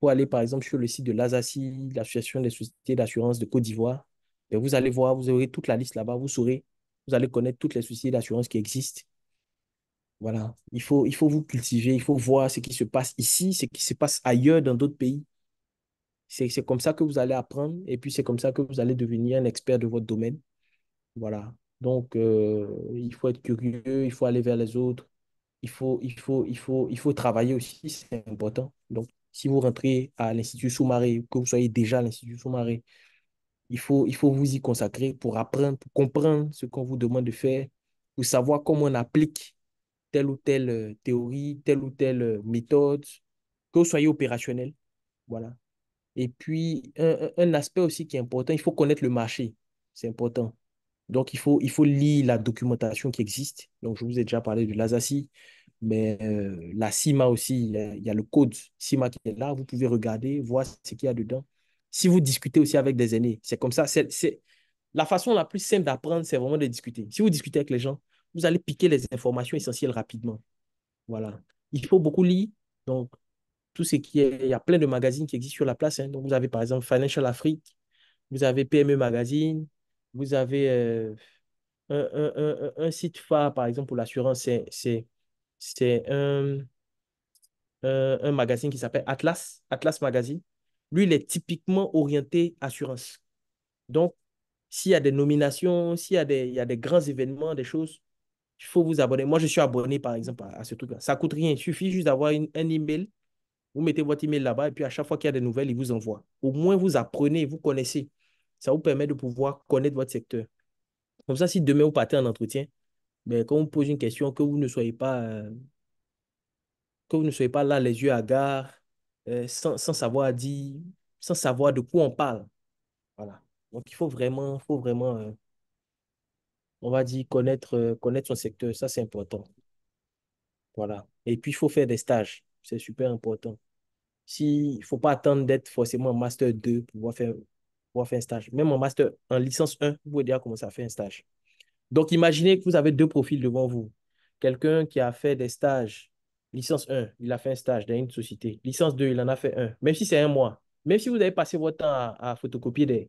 faut aller par exemple sur le site de l'ASACI, l'Association des sociétés d'assurance de Côte d'Ivoire. Et vous allez voir, vous aurez toute la liste là-bas, vous saurez, vous allez connaître toutes les sociétés d'assurance qui existent. Voilà. Il faut vous cultiver, il faut voir ce qui se passe ici, ce qui se passe ailleurs dans d'autres pays. C'est comme ça que vous allez apprendre et puis c'est comme ça que vous allez devenir un expert de votre domaine. Voilà. Donc, il faut être curieux, il faut aller vers les autres, il faut travailler aussi, c'est important. Donc, si vous rentrez à l'Institut Soumaré, que vous soyez déjà à l'Institut Soumaré, il faut vous y consacrer pour apprendre, pour comprendre ce qu'on vous demande de faire, pour savoir comment on applique telle ou telle théorie, telle ou telle méthode, que vous soyez opérationnel. Voilà. Et puis, un aspect aussi qui est important, il faut connaître le marché. C'est important. Donc, il faut lire la documentation qui existe. Donc, je vous ai déjà parlé de l'ASACI, mais la CIMA aussi, il y a le code CIMA qui est là. Vous pouvez regarder, voir ce qu'il y a dedans. Si vous discutez aussi avec des aînés, c'est comme ça. La façon la plus simple d'apprendre, c'est vraiment de discuter. Si vous discutez avec les gens, vous allez piquer les informations essentielles rapidement. Voilà. Il faut beaucoup lire. Donc, tout ce qui est, il y a plein de magazines qui existent sur la place, hein. Donc, vous avez par exemple Financial Afrique, vous avez PME Magazine, vous avez un site phare, par exemple, pour l'assurance, c'est un magazine qui s'appelle Atlas, Atlas Magazine. Lui, il est typiquement orienté assurance. Donc, s'il y a des nominations, il y a des grands événements, des choses, il faut vous abonner. Moi, je suis abonné, par exemple, à ce truc-là. Ça ne coûte rien. Il suffit juste d'avoir un email. Vous mettez votre email là-bas et puis à chaque fois qu'il y a des nouvelles, il vous envoie. Au moins, vous apprenez, vous connaissez. Ça vous permet de pouvoir connaître votre secteur. Comme ça, si demain vous partez en entretien, ben, quand on vous pose une question, que vous ne soyez pas là les yeux hagards, sans savoir dire, sans savoir de quoi on parle. Voilà. Donc, faut vraiment on va dire, connaître son secteur. Ça, c'est important. Voilà. Et puis, il faut faire des stages. C'est super important. Il ne faut pas attendre d'être forcément en master 2 pour pouvoir faire un stage. Même en master, en licence 1, vous pouvez déjà commencer à faire un stage. Donc, imaginez que vous avez deux profils devant vous. Quelqu'un qui a fait des stages. Licence 1, il a fait un stage dans une société. Licence 2, il en a fait un. Même si c'est un mois. Même si vous avez passé votre temps à photocopier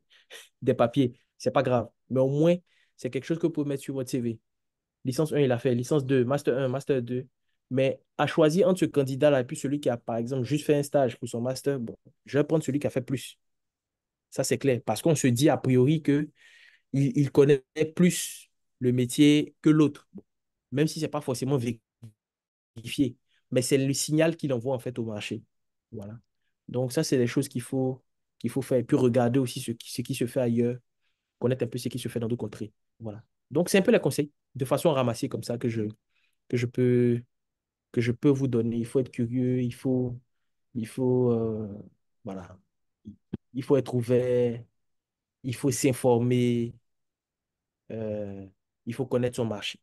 des papiers, c'est pas grave. Mais au moins, c'est quelque chose que vous pouvez mettre sur votre CV. Licence 1, il a fait. Licence 2, Master 1, Master 2. Mais à choisir entre ce candidat-là et puis celui qui a, par exemple, juste fait un stage pour son master, bon, je vais prendre celui qui a fait plus. Ça, c'est clair. Parce qu'on se dit a priori que il connaît plus le métier que l'autre. Bon, même si ce n'est pas forcément vérifié. Mais c'est le signal qu'il envoie en fait au marché. Voilà. Donc, ça, c'est des choses qu'il faut faire. Et puis regarder aussi ce qui se fait ailleurs, connaître un peu ce qui se fait dans d'autres contrées. Voilà. Donc, c'est un peu les conseils de façon ramassée comme ça que je peux, que je peux vous donner. Il faut être curieux, il faut, voilà. Il faut être ouvert, il faut s'informer, euh, il faut connaître son marché.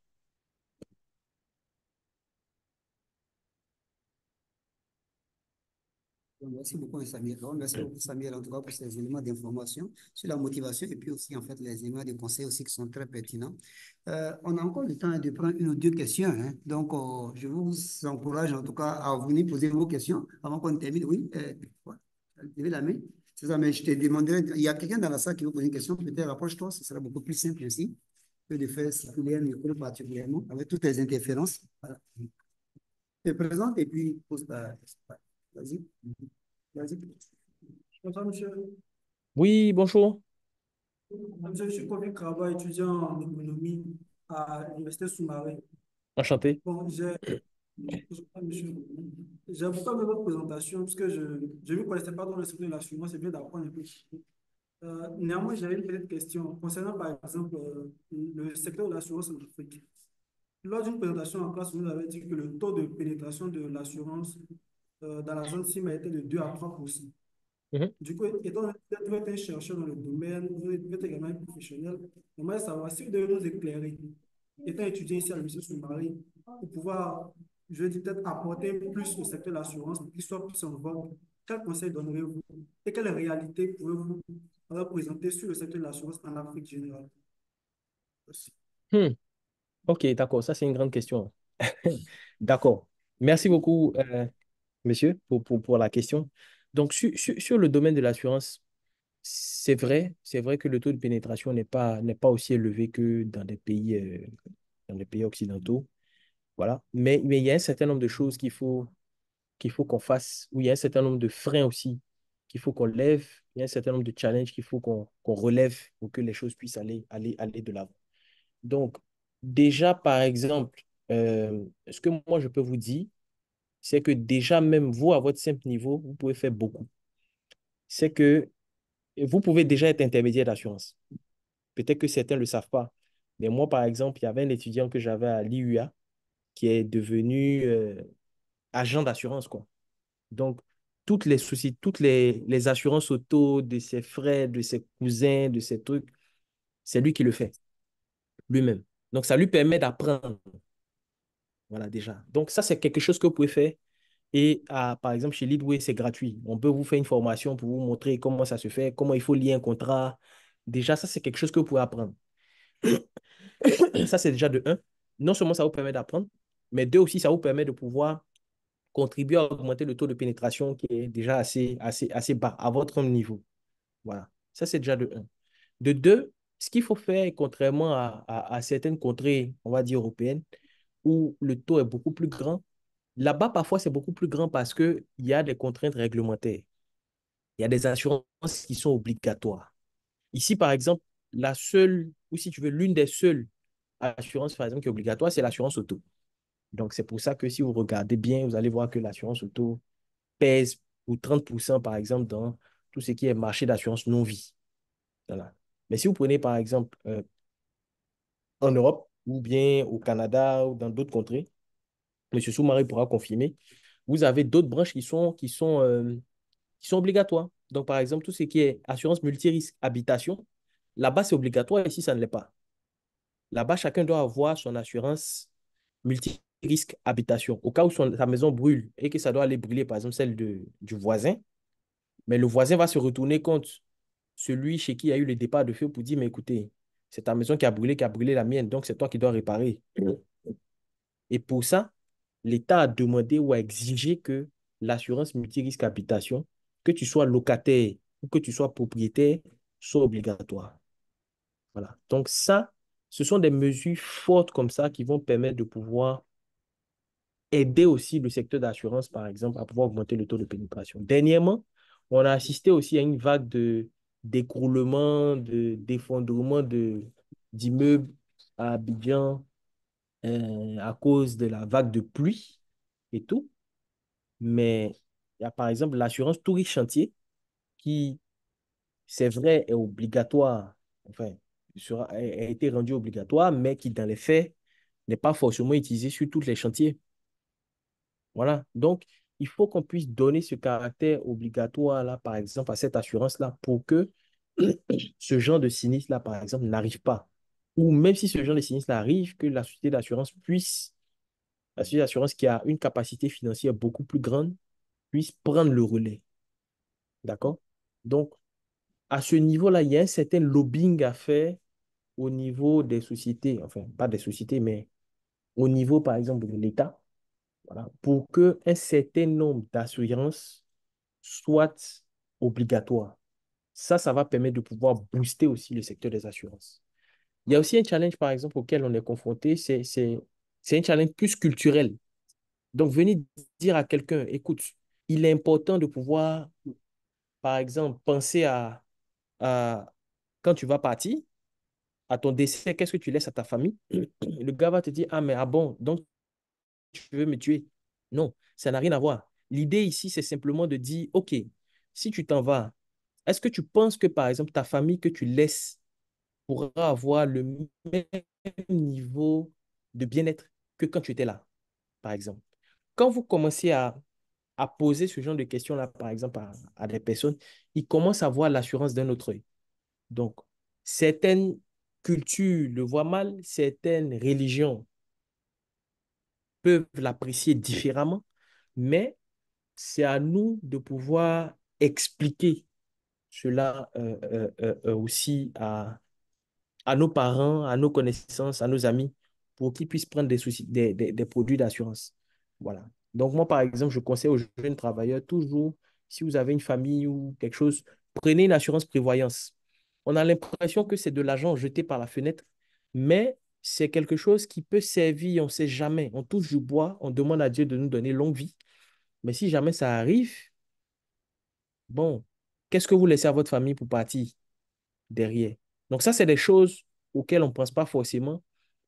Merci beaucoup, Samuel. Alors, merci beaucoup, Samuel, en tout cas, pour ces éléments d'information sur la motivation et puis aussi, en fait, les éléments de conseils aussi qui sont très pertinents. On a encore le temps de prendre une ou deux questions, hein. Donc, je vous encourage, en tout cas, à venir poser vos questions avant qu'on termine. Oui, voilà. Levez la main. C'est ça, mais je te demanderai, il y a quelqu'un dans la salle qui veut poser une question, peut-être rapproche-toi, ce sera beaucoup plus simple aussi que de faire circuler un micro particulièrement avec toutes les interférences. Voilà. Je te présente et puis pose ta question. Vas-y. Vas-y. Bonsoir, monsieur. Oui, bonjour. Monsieur, je suis Kofi Kraba, étudiant en économie à l'Université Soumaré. Enchanté. Bon, monsieur, j'ai beaucoup aimé votre présentation parce que je ne me connaissais pas dans le secteur de l'assurance, c'est bien d'apprendre un peu. Néanmoins, j'avais une petite question concernant par exemple le secteur de l'assurance en Afrique. Lors d'une présentation en classe, vous avez dit que le taux de pénétration de l'assurance dans la zone CIMA était de 2 à 3%. Mhm. Du coup, étant donné que vous êtes un chercheur dans le domaine, vous êtes également un professionnel, j'aimerais savoir si vous devez nous éclairer, étant étudiant ici à l'Université Soumaré, pour pouvoir, je dis peut-être apporter plus au secteur de l'assurance, pour qu'il soit plus en vogue. Quels conseils donnerez-vous et quelles réalités pouvez-vous présenter sur le secteur de l'assurance en Afrique générale? Merci. Hmm. Ok, d'accord. Ça, c'est une grande question. D'accord. Merci beaucoup, monsieur, pour la question. Donc, sur le domaine de l'assurance, c'est vrai que le taux de pénétration n'est pas aussi élevé que dans des pays occidentaux. Voilà. Mais il y a un certain nombre de choses qu'il faut qu'on fasse, ou il y a un certain nombre de freins aussi qu'il faut qu'on lève, il y a un certain nombre de challenges qu'il faut qu'on relève pour que les choses puissent aller de l'avant. Donc, déjà, par exemple, ce que moi je peux vous dire, c'est que déjà, même vous, à votre simple niveau, vous pouvez faire beaucoup. C'est que vous pouvez déjà être intermédiaire d'assurance. Peut-être que certains ne le savent pas. Mais moi, par exemple, il y avait un étudiant que j'avais à l'IUA qui est devenu agent d'assurance, quoi. Donc, toutes les soucis, les assurances auto de ses frères, de ses cousins, de ses trucs, c'est lui qui le fait, lui-même. Donc, ça lui permet d'apprendre. Voilà, déjà. Donc, ça, c'est quelque chose que vous pouvez faire. Et par exemple, chez Leadway, c'est gratuit. On peut vous faire une formation pour vous montrer comment ça se fait, comment il faut lier un contrat. Déjà, ça, c'est quelque chose que vous pouvez apprendre. Ça, c'est déjà de un. Non seulement ça vous permet d'apprendre, mais deux aussi, ça vous permet de pouvoir contribuer à augmenter le taux de pénétration qui est déjà assez bas à votre niveau. Voilà. Ça, c'est déjà de un. De deux, ce qu'il faut faire, contrairement à certaines contrées, on va dire européennes, où le taux est beaucoup plus grand, là-bas, parfois, c'est beaucoup plus grand parce qu'il y a des contraintes réglementaires. Il y a des assurances qui sont obligatoires. Ici, par exemple, la seule, ou si tu veux, l'une des seules assurances, par exemple, qui est obligatoire, c'est l'assurance auto. Donc, c'est pour ça que si vous regardez bien, vous allez voir que l'assurance auto pèse pour 30%, par exemple, dans tout ce qui est marché d'assurance non-vie. Voilà. Mais si vous prenez, par exemple, en Europe, ou bien au Canada, ou dans d'autres contrées, M. Soumari pourra confirmer, vous avez d'autres branches qui sont obligatoires. Donc, par exemple, tout ce qui est assurance multirisque habitation, là-bas, c'est obligatoire, ici, ça ne l'est pas. Là-bas, chacun doit avoir son assurance multirisque habitation. Au cas où sa maison brûle et que ça doit aller brûler, par exemple, celle du voisin, mais le voisin va se retourner contre celui chez qui il y a eu le départ de feu pour dire, mais écoutez, c'est ta maison qui a brûlé la mienne, donc c'est toi qui dois réparer. Et pour ça, l'État a demandé ou a exigé que l'assurance multirisque habitation, que tu sois locataire ou que tu sois propriétaire, soit obligatoire. Voilà. Donc ça, ce sont des mesures fortes comme ça qui vont permettre de pouvoir aider aussi le secteur d'assurance, par exemple, à pouvoir augmenter le taux de pénétration. Dernièrement, on a assisté aussi à une vague d'écroulement, d'effondrement d'immeubles à Abidjan à cause de la vague de pluie et tout. Mais il y a par exemple l'assurance tout risque chantier qui, c'est vrai, est obligatoire, enfin, a été rendue obligatoire, mais qui, dans les faits, n'est pas forcément utilisée sur tous les chantiers. Voilà. Donc, il faut qu'on puisse donner ce caractère obligatoire-là, par exemple, à cette assurance-là, pour que ce genre de sinistre-là, par exemple, n'arrive pas. Ou même si ce genre de sinistre-là arrive, que la société d'assurance puisse, la société d'assurance qui a une capacité financière beaucoup plus grande, puisse prendre le relais. D'accord? Donc, à ce niveau-là, il y a un certain lobbying à faire au niveau des sociétés, enfin, pas des sociétés, mais au niveau, par exemple, de l'État, voilà, pour qu'un certain nombre d'assurances soient obligatoires. Ça va permettre de pouvoir booster aussi le secteur des assurances. Il y a aussi un challenge, par exemple, auquel on est confronté, c'est un challenge plus culturel. Donc, venir dire à quelqu'un, écoute, il est important de pouvoir, par exemple, penser à quand tu vas partir, à ton décès, qu'est-ce que tu laisses à ta famille? Le gars va te dire, ah, mais ah bon, donc tu veux me tuer. Non, ça n'a rien à voir. L'idée ici, c'est simplement de dire, OK, si tu t'en vas, est-ce que tu penses que, par exemple, ta famille que tu laisses pourra avoir le même niveau de bien-être que quand tu étais là, par exemple? Quand vous commencez à poser ce genre de questions-là, par exemple, à des personnes, ils commencent à voir l'assurance d'un autre œil. Donc, certaines cultures le voient mal, certaines religions peuvent l'apprécier différemment, mais c'est à nous de pouvoir expliquer cela aussi à nos parents, à nos connaissances, à nos amis, pour qu'ils puissent prendre des produits d'assurance. Voilà. Donc moi, par exemple, je conseille aux jeunes travailleurs toujours si vous avez une famille ou quelque chose, prenez une assurance prévoyance. On a l'impression que c'est de l'argent jeté par la fenêtre, mais c'est quelque chose qui peut servir, on ne sait jamais. On touche du bois, on demande à Dieu de nous donner longue vie. Mais si jamais ça arrive, bon, qu'est-ce que vous laissez à votre famille pour partir derrière? Donc ça, c'est des choses auxquelles on ne pense pas forcément,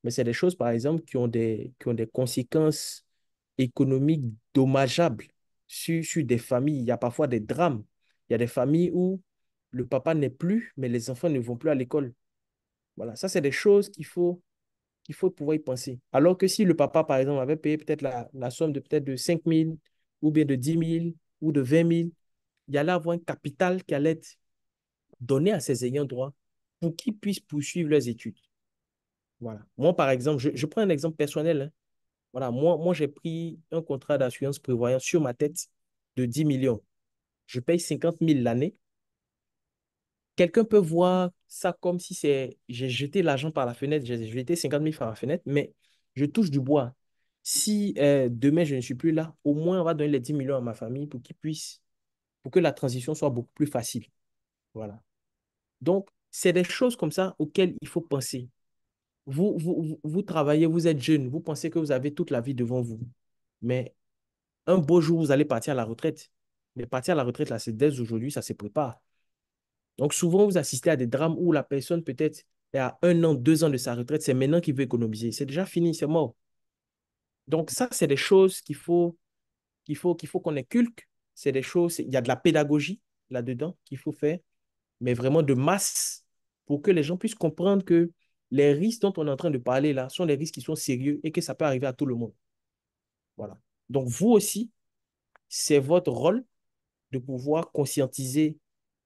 mais c'est des choses, par exemple, qui ont des conséquences économiques dommageables sur des familles. Il y a parfois des drames. Il y a des familles où le papa n'est plus, mais les enfants ne vont plus à l'école. Voilà, ça, c'est des choses qu'il faut pouvoir y penser. Alors que si le papa, par exemple, avait payé peut-être la somme de peut-être de 5 000 ou bien de 10 000 ou de 20 000, il y allait avoir un capital qui allait être donné à ses ayants droit pour qu'ils puissent poursuivre leurs études. Voilà. Moi, par exemple, je prends un exemple personnel, hein. Voilà, moi j'ai pris un contrat d'assurance prévoyance sur ma tête de 10 millions. Je paye 50 000 l'année. Quelqu'un peut voir ça comme si c'est j'ai jeté l'argent par la fenêtre, j'ai jeté 50 000 par la fenêtre, mais je touche du bois. Si demain je ne suis plus là, au moins on va donner les 10 millions à ma famille pour que la transition soit beaucoup plus facile. Voilà. Donc, c'est des choses comme ça auxquelles il faut penser. Vous travaillez, vous êtes jeune, vous pensez que vous avez toute la vie devant vous. Mais un beau jour, vous allez partir à la retraite. Mais partir à la retraite, là, c'est dès aujourd'hui, ça se prépare. Donc, souvent, vous assistez à des drames où la personne, peut-être, est à 1 an, 2 ans de sa retraite, c'est maintenant qu'il veut économiser. C'est déjà fini, c'est mort. Donc, ça, c'est des choses qu'il faut qu'on inculque. C'est des choses, il y a de la pédagogie là-dedans qu'il faut faire, mais vraiment de masse pour que les gens puissent comprendre que les risques dont on est en train de parler là sont des risques qui sont sérieux et que ça peut arriver à tout le monde. Voilà. Donc, vous aussi, c'est votre rôle de pouvoir conscientiser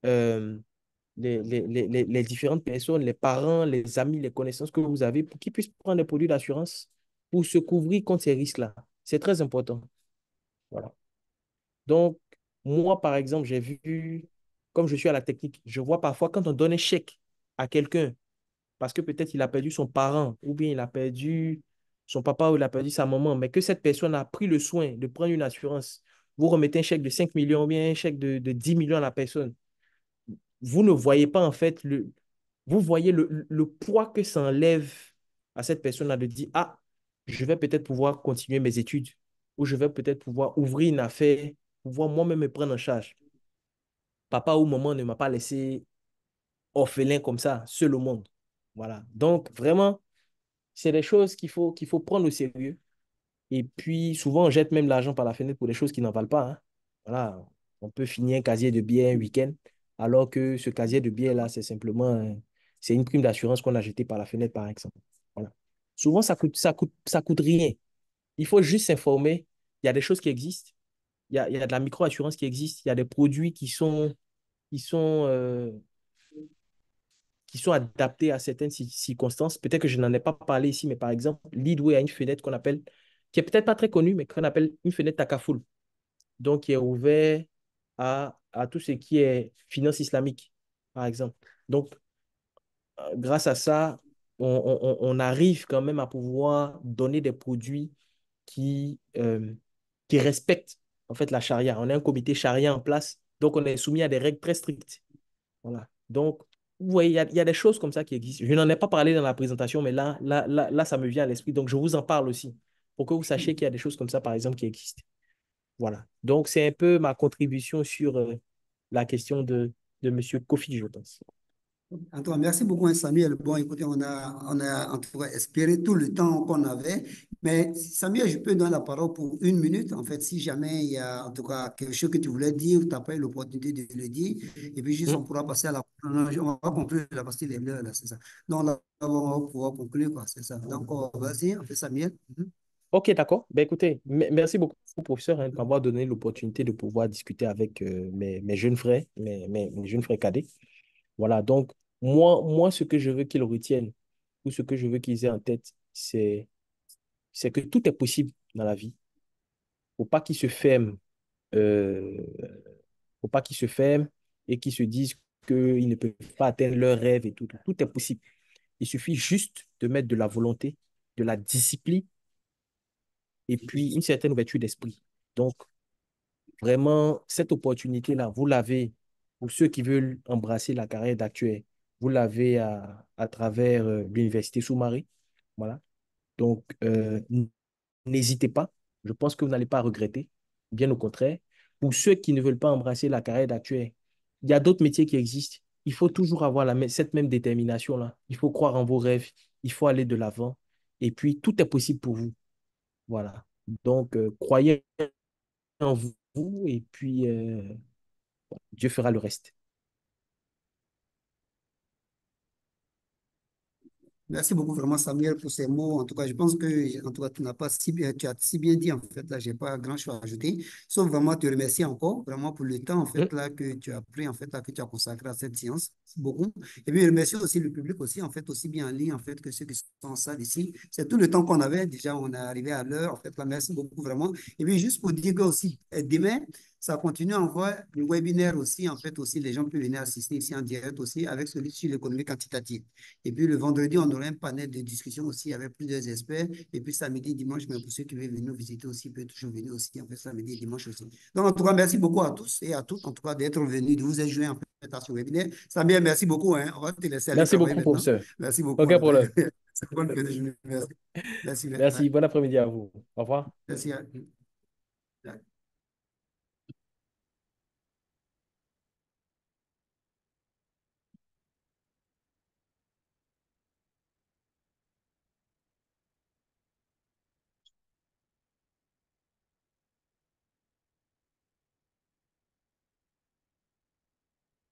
euh, les différentes personnes, les parents, les amis, les connaissances que vous avez pour qu'ils puissent prendre des produits d'assurance pour se couvrir contre ces risques-là. C'est très important. Voilà. Donc, moi, par exemple, j'ai vu, comme je suis à la technique, je vois parfois quand on donne un chèque à quelqu'un parce que peut-être il a perdu son parent ou bien il a perdu son papa ou il a perdu sa maman, mais que cette personne a pris le soin de prendre une assurance, vous remettez un chèque de 5 millions ou bien un chèque de 10 millions à la personne. Vous ne voyez pas en fait vous voyez le poids que ça enlève à cette personne-là de dire, ah, je vais peut-être pouvoir continuer mes études ou je vais peut-être pouvoir ouvrir une affaire, pouvoir moi-même me prendre en charge. Papa ou maman ne m'a pas laissé orphelin comme ça, seul au monde. Voilà. Donc, vraiment, c'est des choses qu'il faut prendre au sérieux. Et puis, souvent, on jette même l'argent par la fenêtre pour des choses qui n'en valent pas, hein. Voilà. On peut finir un casier de billets un week-end, alors que ce casier de billets-là, c'est simplement c'est une prime d'assurance qu'on a jetée par la fenêtre, par exemple. Voilà. Souvent, ça coûte rien. Il faut juste s'informer. Il y a des choses qui existent. Il y a de la micro-assurance qui existe. Il y a des produits qui sont, euh, qui sont adaptés à certaines circonstances. Peut-être que je n'en ai pas parlé ici, mais par exemple, Leadway a une fenêtre qu'on appelle, qui est peut-être pas très connue, mais qu'on appelle une fenêtre Takaful. Donc, qui est ouvert à tout ce qui est finance islamique, par exemple. Donc, grâce à ça, on arrive quand même à pouvoir donner des produits qui respectent en fait la charia. On a un comité charia en place, donc on est soumis à des règles très strictes. Voilà. Donc, vous voyez, il y a des choses comme ça qui existent. Je n'en ai pas parlé dans la présentation, mais là, ça me vient à l'esprit. Donc, je vous en parle aussi pour que vous sachiez qu'il y a des choses comme ça, par exemple, qui existent. Voilà. Donc, c'est un peu ma contribution sur la question de M. Kofi, je pense. Antoine, merci beaucoup, hein, Samuel. Bon, écoutez, on a en tout cas espéré tout le temps qu'on avait. Mais Samuel, je peux donner la parole pour 1 minute. En fait, si jamais il y a en tout cas quelque chose que tu voulais dire, tu n'as pas eu l'opportunité de le dire. Et puis, juste, Hmm. on pourra passer à la... Non, on va conclure la partie des l'heure, là, c'est ça. Donc, là, on va pouvoir conclure, quoi, c'est ça. Donc, vas-y, on fait Samuel. Mhm. OK, d'accord. Ben, écoutez, merci beaucoup, professeur, hein, de m'avoir donné l'opportunité de pouvoir discuter avec mes jeunes frères, mes jeunes frères cadets. Voilà, donc, moi, ce que je veux qu'ils retiennent ou ce que je veux qu'ils aient en tête, c'est que tout est possible dans la vie. Faut pas qu'ils se ferment, euh, faut pas qu'ils se ferment et qu'ils se disent qu'ils ne peuvent pas atteindre leurs rêves et tout. Tout est possible. Il suffit juste de mettre de la volonté, de la discipline et puis une certaine ouverture d'esprit. Donc, vraiment, cette opportunité-là, vous l'avez, pour ceux qui veulent embrasser la carrière d'actuaire, vous l'avez à travers l'Université Soumari. Voilà. Donc, n'hésitez pas. Je pense que vous n'allez pas regretter. Bien au contraire. Pour ceux qui ne veulent pas embrasser la carrière d'actuaire, il y a d'autres métiers qui existent. Il faut toujours avoir cette même détermination-là. Il faut croire en vos rêves. Il faut aller de l'avant. Et puis, tout est possible pour vous. Voilà. Donc, croyez en vous et puis Dieu fera le reste. Merci beaucoup vraiment Samuel pour ces mots. En tout cas, je pense que en tout cas, tu n'as pas si bien, tu as si bien dit en fait. Là, j'ai pas grand-chose à ajouter. Sauf vraiment te remercier encore vraiment pour le temps en Mm. fait là que tu as pris en fait là que tu as consacré à cette séance. Merci beaucoup. Et puis remercier aussi le public aussi en fait aussi bien en ligne en fait que ceux qui sont en salle ici. C'est tout le temps qu'on avait. Déjà, on est arrivé à l'heure en fait là. Merci beaucoup vraiment. Et puis juste pour dire que aussi demain. Ça continue en voie le webinaire aussi. En fait, aussi, les gens peuvent venir assister ici en direct aussi avec celui sur l'économie quantitative. Et puis le vendredi, on aura un panel de discussion aussi avec plusieurs experts. Et puis samedi, dimanche, mais pour ceux qui veulent venir nous visiter aussi, ils peuvent toujours venir aussi, en fait, samedi et dimanche aussi. Donc, en tout cas, merci beaucoup à tous et à toutes, en tout cas, d'être venus, de vous être joints, en fait, à ce webinaire. Samir, merci beaucoup, hein. On va te laisser aller Merci travailler beaucoup, maintenant. professeur. Merci beaucoup. Aucun Hein. problème. C'est bonne journée. Merci. Merci. Ouais. Merci. Bon après-midi à vous. Au revoir. Merci. Hein.